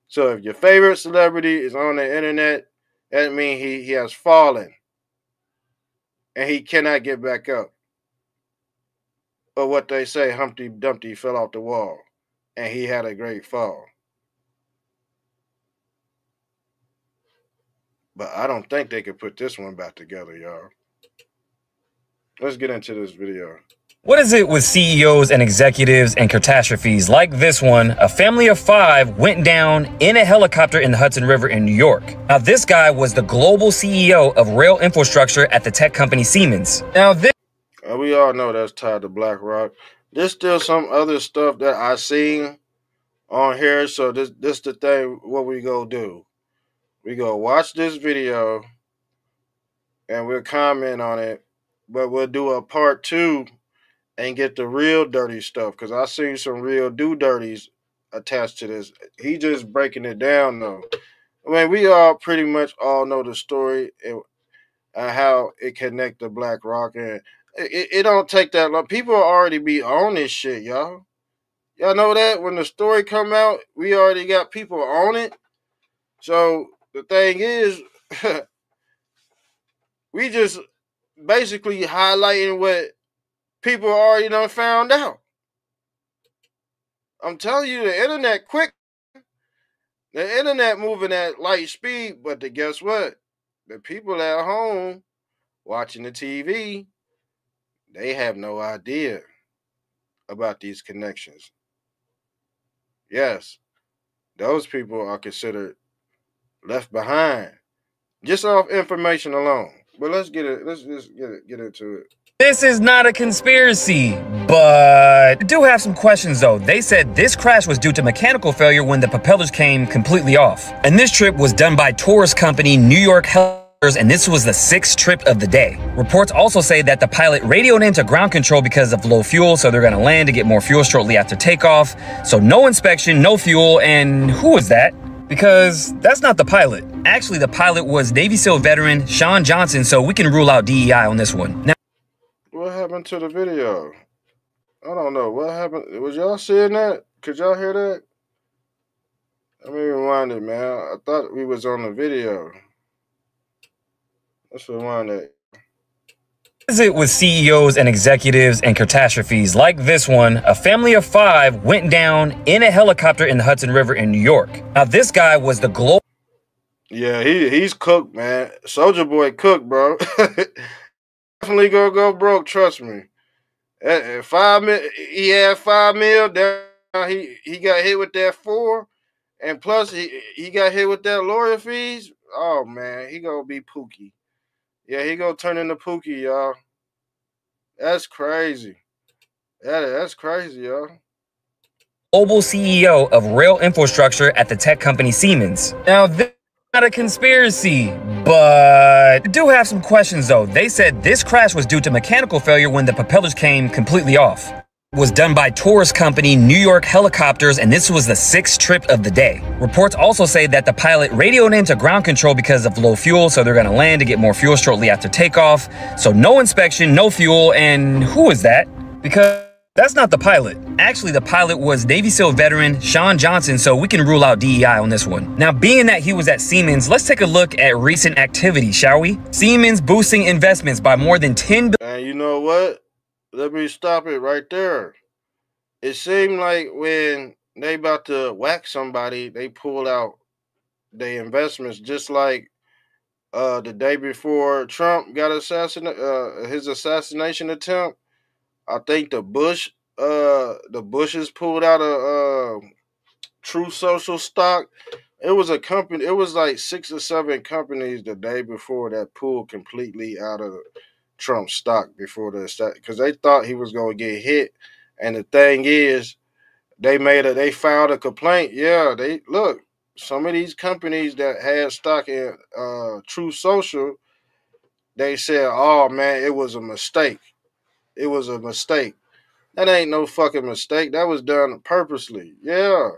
So if your favorite celebrity is on the internet, that means he has fallen and he cannot get back up. Or what they say, Humpty Dumpty fell off the wall and he had a great fall. But I don't think they could put this one back together, y'all. Let's get into this video. What is it with CEOs and executives and catastrophes like this one? A family of 5 went down in a helicopter in the Hudson River in New York. Now, this guy was the global CEO of rail infrastructure at the tech company Siemens. Now, we all know that's tied to BlackRock. There's still some other stuff that I seen on here. So this the thing. What we go do? We go watch this video, and we'll comment on it. But we'll do a part 2 and get the real dirty stuff, because I seen some real dirties attached to this. He just breaking it down though. I mean, we all pretty much all know the story and how it connect to BlackRock, and it don't take that long. People already be on this shit, y'all. Y'all know that when the story come out, we already got people on it. So the thing is, we just basically highlighting what people already done found out. I'm telling you, the internet quick. The internet moving at light speed, but guess what? The people at home watching the TV, they have no idea about these connections. Yes, those people are considered left behind just off information alone. But let's get it. Let's just get into it. This is not a conspiracy, but I do have some questions though. They said this crash was due to mechanical failure when the propellers came completely off. And this trip was done by tourist company New York Helicopters, and this was the 6th trip of the day. Reports also say that the pilot radioed into ground control because of low fuel, so they're gonna land to get more fuel shortly after takeoff. So no inspection, no fuel, and who was that? Because that's not the pilot. Actually, the pilot was Navy SEAL veteran Sean Johnson, so we can rule out DEI on this one. Now, what happened to the video? I don't know. What happened? Was y'all seeing that? Could y'all hear that? Let me rewind it, man. I thought we was on the video. Let's rewind it. What is it with CEOs and executives and catastrophes like this one? A family of 5 went down in a helicopter in the Hudson River in New York. Now, this guy was the global... Yeah, he's cooked, man. Soulja Boy cooked, bro. Definitely gonna go broke, trust me. At 5 mil, he had 5 mil. He got hit with that 4, and plus he got hit with that lawyer fees. Oh man, he gonna be Pookie. Yeah, he gonna turn into Pookie, y'all. That's crazy. That's crazy, y'all. Global CEO of rail infrastructure at the tech company Siemens. Now, this is not a conspiracy, but I do have some questions though. They said this crash was due to mechanical failure when the propellers came completely off. It was done by tourist company New York Helicopters, and this was the 6th trip of the day. Reports also say that the pilot radioed into ground control because of low fuel, so they're gonna land to get more fuel shortly after takeoff. So no inspection, no fuel, and who is that? Because that's not the pilot. Actually, the pilot was Navy SEAL veteran Sean Johnson, so we can rule out DEI on this one. Now, being that he was at Siemens, let's take a look at recent activity, shall we? Siemens boosting investments by more than $10 billion. And you know what? Let me stop it right there. It seemed like when they about to whack somebody, they pull out their investments, just like the day before Trump got assassinated, his assassination attempt. I think the Bushes pulled out a True Social stock. It was a company. It was like 6 or 7 companies the day before that pulled completely out of Trump's stock before the, because they thought he was going to get hit. And the thing is, they filed a complaint. Yeah, they look, some of these companies that had stock in True Social, they said, "Oh man, it was a mistake. It was a mistake." That ain't no fucking mistake. That was done purposely. Yeah,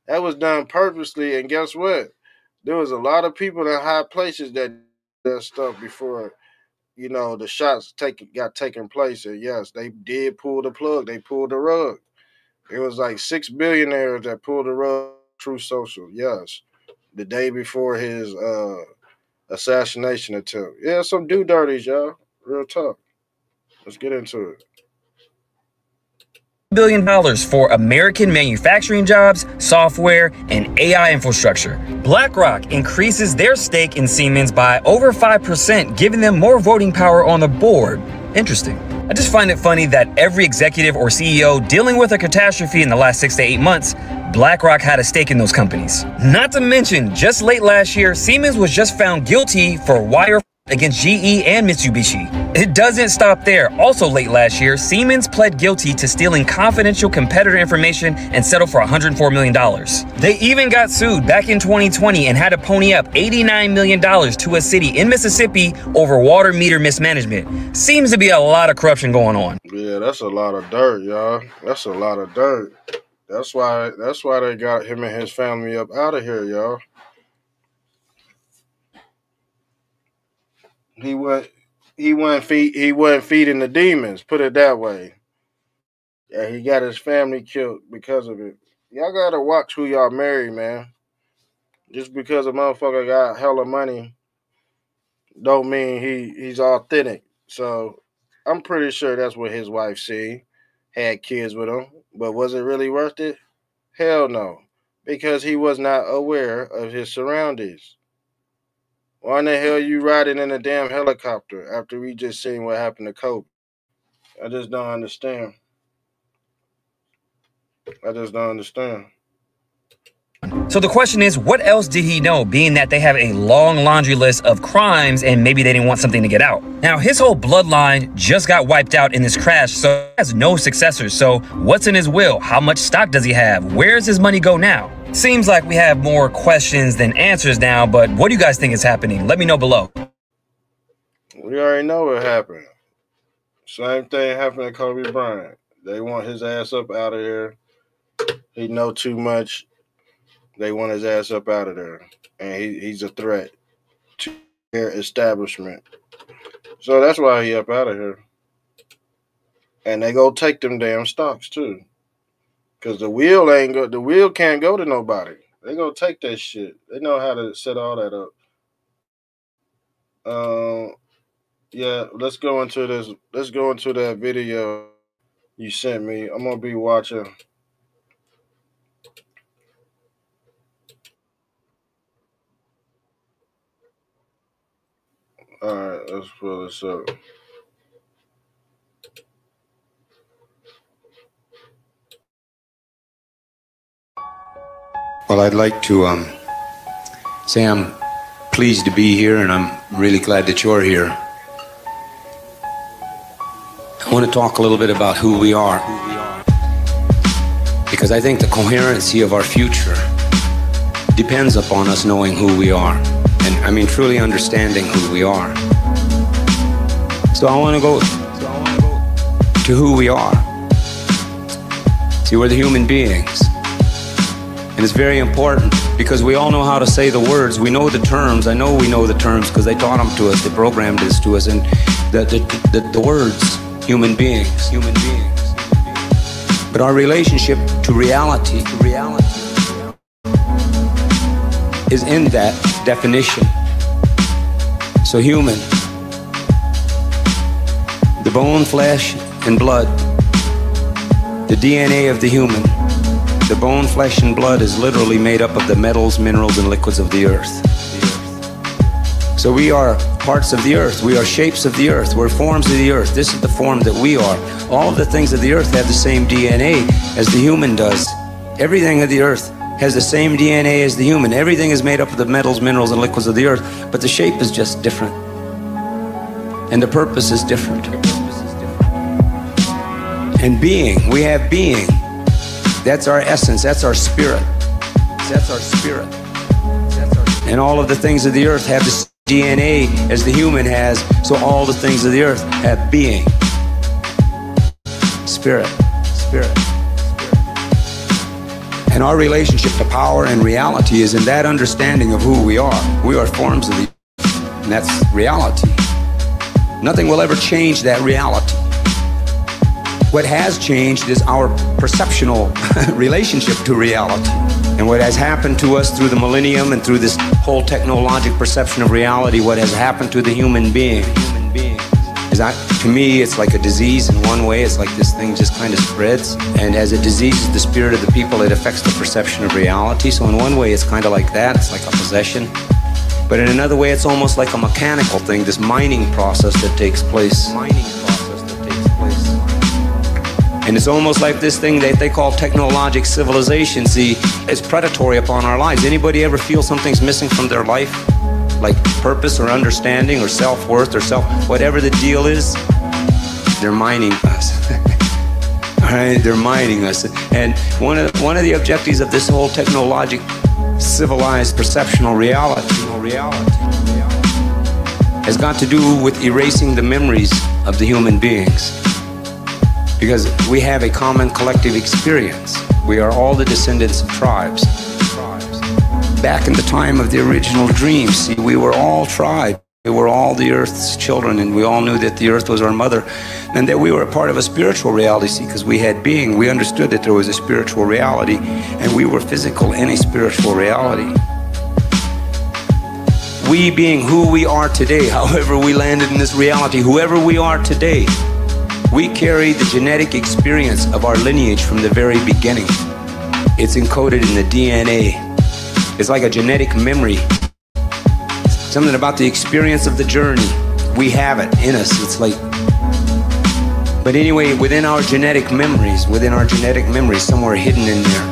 that was done purposely. And guess what? There was a lot of people in high places that did that stuff before, the shots got taken place. And yes, they did pull the plug. They pulled the rug. It was like 6 billionaires that pulled the rug. True Social. Yes, the day before his assassination attempt. Yeah, some dirties, y'all. Real talk. Let's get into it. billion for American manufacturing jobs, software, and AI infrastructure. BlackRock increases their stake in Siemens by over 5%, giving them more voting power on the board. Interesting. I just find it funny that every executive or CEO dealing with a catastrophe in the last 6 to 8 months, BlackRock had a stake in those companies. Not to mention, just late last year, Siemens was just found guilty for wire against GE and Mitsubishi. It doesn't stop there. Also late last year, Siemens pled guilty to stealing confidential competitor information and settled for $104 million. They even got sued back in 2020 and had to pony up $89 million to a city in Mississippi over water meter mismanagement. Seems to be a lot of corruption going on. Yeah, that's a lot of dirt, y'all. That's a lot of dirt. That's why they got him and his family up out of here, y'all. He wasn't feeding the demons, put it that way. Yeah, he got his family killed because of it. Y'all gotta watch who y'all marry, man. Just because a motherfucker got hella money don't mean he's authentic. So I'm pretty sure that's what his wife said. Had kids with him. But was it really worth it? Hell no. Because he was not aware of his surroundings. Why in the hell you riding in a damn helicopter after we just seen what happened to Kobe? I just don't understand. So the question is, what else did he know, being that they have a long laundry list of crimes and maybe they didn't want something to get out? Now, his whole bloodline just got wiped out in this crash, so he has no successors. So what's in his will? How much stock does he have? Where does his money go now? Seems like we have more questions than answers now, but what do you guys think is happening? Let me know below. We already know what happened. Same thing happened to Kobe Bryant. They want his ass up out of here. He know too much. They want his ass up out of there. And he's a threat to their establishment. So that's why he up out of here. And they go take them damn stocks too. Cause the wheel can't go to nobody. They gonna take that shit. They know how to set all that up. Yeah, let's go into this. Let's go into that video you sent me. I'm gonna be watching. All right, let's pull this up. Well, I'd like to say I'm pleased to be here, and I'm really glad that you're here. I want to talk a little bit about who we are, because I think the coherency of our future depends upon us knowing who we are, and I mean truly understanding who we are. So I want to go to who we are. See, we're the human beings. And it's very important because we all know how to say the words. We know the terms. I know we know the terms because they taught them to us. They programmed this to us. And the words, human beings. But our relationship to reality is in that definition. So human, the bone, flesh, and blood, the DNA of the human. The bone, flesh, and blood is literally made up of the metals, minerals, and liquids of the earth. So we are parts of the earth. We are shapes of the earth. We're forms of the earth. This is the form that we are. All of the things of the earth have the same DNA as the human does. Everything of the earth has the same DNA as the human. Everything is made up of the metals, minerals, and liquids of the earth, but the shape is just different. And the purpose is different. And being, we have being. That's our essence, that's our spirit. And all of the things of the earth have the DNA as the human has, so all the things of the earth have being. Spirit. And our relationship to power and reality is in that understanding of who we are. We are forms of the earth, and that's reality. Nothing will ever change that reality. What has changed is our perceptual relationship to reality. And what has happened to us through the millennium and through this whole technologic perception of reality, what has happened to the human being To me, it's like a disease in one way. It's like this thing just kind of spreads. And as it diseases the spirit of the people, it affects the perception of reality. So in one way, it's kind of like that. It's like a possession. But in another way, it's almost like a mechanical thing, this mining process that takes place. And it's almost like this thing that they call technologic civilization. See, it's predatory upon our lives. Anybody ever feel something's missing from their life? Like purpose or understanding or self-worth or whatever the deal is? They're mining us. All right, they're mining us. And one of the objectives of this whole technologic civilized perceptional reality has got to do with erasing the memories of the human beings. Because we have a common collective experience. We are all the descendants of tribes. Back in the time of the original dream, see, we were all tribe. We were all the earth's children, and we all knew that the earth was our mother, and that we were a part of a spiritual reality, see, because we had being. We understood that there was a spiritual reality, and we were physical in a spiritual reality. We being who we are today, however we landed in this reality, whoever we are today, we carry the genetic experience of our lineage from the very beginning. It's encoded in the DNA. It's like a genetic memory. Something about the experience of the journey. We have it in us. It's like, but anyway, within our genetic memories, somewhere hidden in there,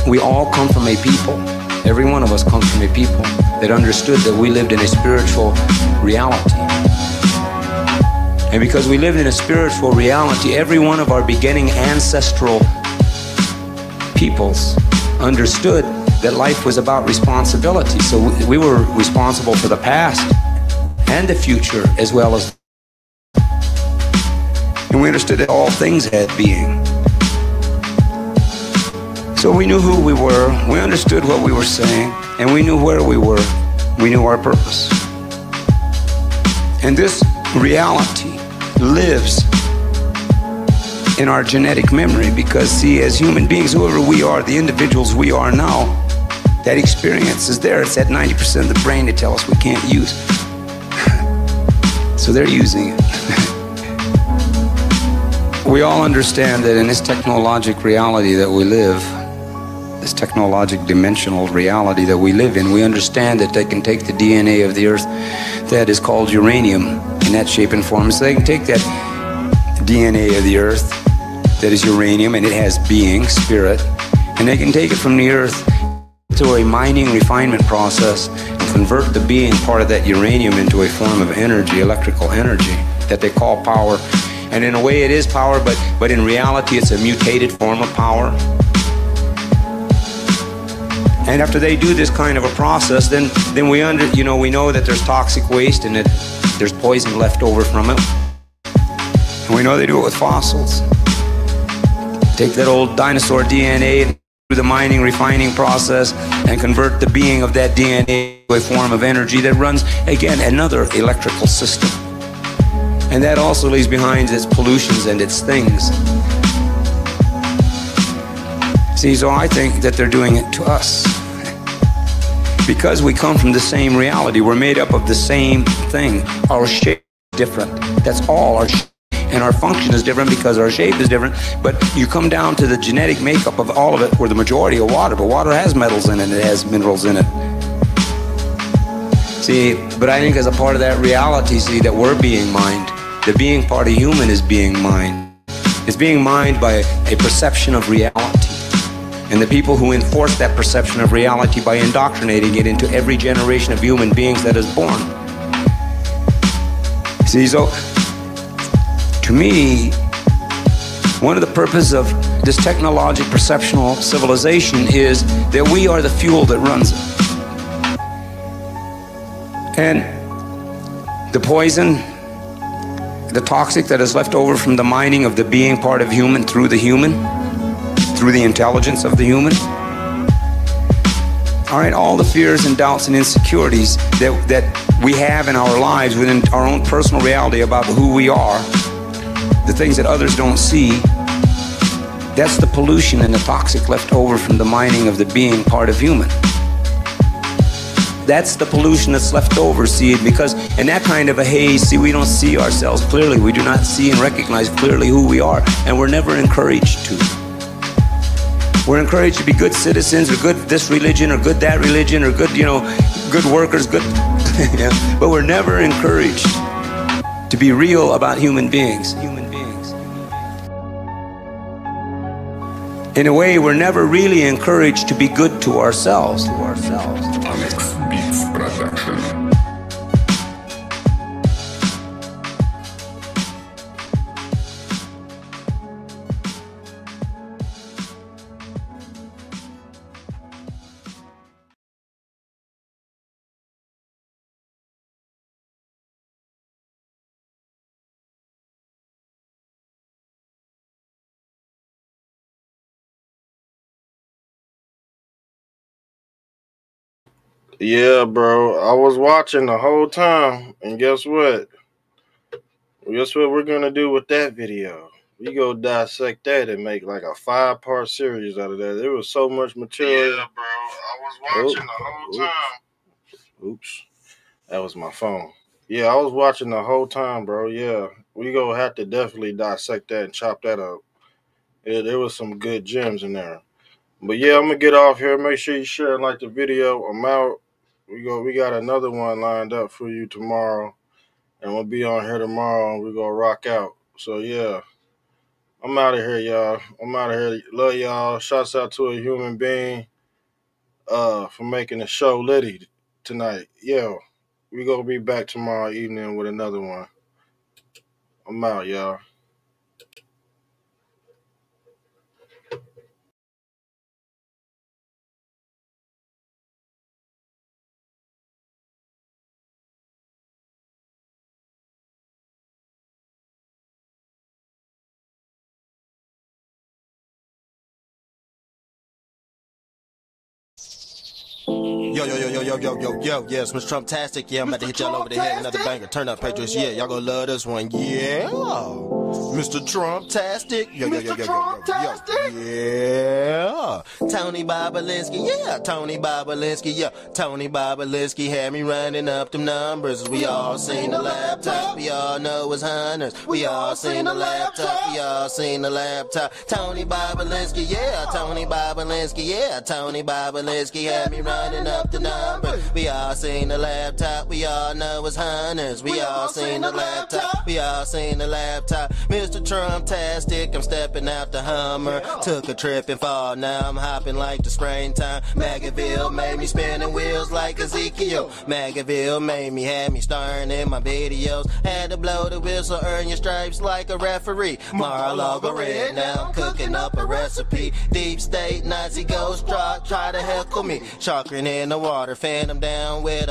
we all come from a people. Every one of us comes from a people that understood that we lived in a spiritual reality. And because we lived in a spiritual reality, every one of our beginning ancestral peoples understood that life was about responsibility. So we were responsible for the past and the future as well as. And we understood that all things had being. So we knew who we were, we understood what we were saying, and we knew where we were. We knew our purpose. And this reality lives in our genetic memory because, see, as human beings, whoever we are, the individuals we are now, that experience is there. It's that 90% of the brain they tell us we can't use. So they're using it. We all understand that in this technologic reality that we live, this technologic dimensional reality that we live in, we understand that they can take the DNA of the earth that is called uranium in that shape and form. So they can take that DNA of the earth that is uranium and it has being, spirit, and they can take it from the earth through a mining refinement process and convert the being part of that uranium into a form of energy, electrical energy, that they call power. And in a way it is power, but in reality it's a mutated form of power. And after they do this kind of a process, then we know that there's toxic waste and that there's poison left over from it. And we know they do it with fossils. Take that old dinosaur DNA through the mining, refining process and convert the being of that DNA to a form of energy that runs, again, another electrical system. And that also leaves behind its pollutions and its things. See, so I think that they're doing it to us. Because we come from the same reality, we're made up of the same thing. Our shape is different. That's all. Our shape and our function is different because our shape is different. But you come down to the genetic makeup of all of it, we're the majority of water, but water has metals in it, it has minerals in it. See, but I think as a part of that reality, see, that we're being mined. The being part of human is being mined. It's being mined by a perception of reality. And the people who enforce that perception of reality by indoctrinating it into every generation of human beings that is born. See, so to me, one of the purposes of this technologic perceptional civilization is that we are the fuel that runs it. And the poison, the toxic that is left over from the mining of the being part of human through the human, through the intelligence of the human. All right, all the fears and doubts and insecurities that we have in our lives within our own personal reality about who we are, the things that others don't see, that's the pollution and the toxic left over from the mining of the being part of human. That's the pollution that's left over, see, because in that kind of a haze, see, we don't see ourselves clearly. We do not see and recognize clearly who we are, and we're never encouraged to. We're encouraged to be good citizens, or good this religion, or good that religion, or good, you know, good workers, good, yeah. But we're never encouraged to be real about human beings. In a way, we're never really encouraged to be good to ourselves. Alex Beats Production. Yeah, bro. I was watching the whole time, and guess what? Guess what we're gonna do with that video? We go dissect that and make like a 5-part series out of that. There was so much material. Yeah, bro. I was watching the whole time. Oops. That was my phone. Yeah, I was watching the whole time, bro. Yeah. We gonna have to definitely dissect that and chop that up. Yeah, there was some good gems in there. But yeah, I'm gonna get off here. Make sure you share and like the video. I'm out. We got another one lined up for you tomorrow. And we'll be on here tomorrow and we're gonna rock out. So yeah. I'm out of here, y'all. I'm out of here. Love y'all. Shouts out to a human being for making the show litty tonight. Yeah. We gonna be back tomorrow evening with another one. I'm out, y'all. Yo, yeah, it's Mr. Trump-tastic. Yeah, I'm about to hit y'all over the head. Another banger. Turn up, Patriots. Yeah, y'all gonna love this one. Yeah. Mr. Trump-tastic. Yo. Yeah. Tony Bobolinsky. Yeah, Tony Bobolinsky. Yeah, Tony Bobolinsky had me running up them numbers. We all seen the laptop. We all know it's hunters. We all seen the laptop. We all seen the laptop. Tony Bobolinsky. Yeah, Tony Bobolinsky. Yeah, Tony Bobolinsky had me running up the numbers. We all seen the laptop. We all know it's hunters. We all seen the laptop. We all seen the laptop. Mr. Trump-tastic, I'm stepping out the Hummer. Took a trip and fall, now I'm hopping like the springtime. Magaville made me spinning wheels like Ezekiel. Magaville made me, had me starring in my videos. Had to blow the whistle, earn your stripes like a referee. Mar-a-Lago red, now I'm cooking up a recipe. Deep state, Nazi ghost truck, try to heckle me. Chakrin in the water, fan them down with a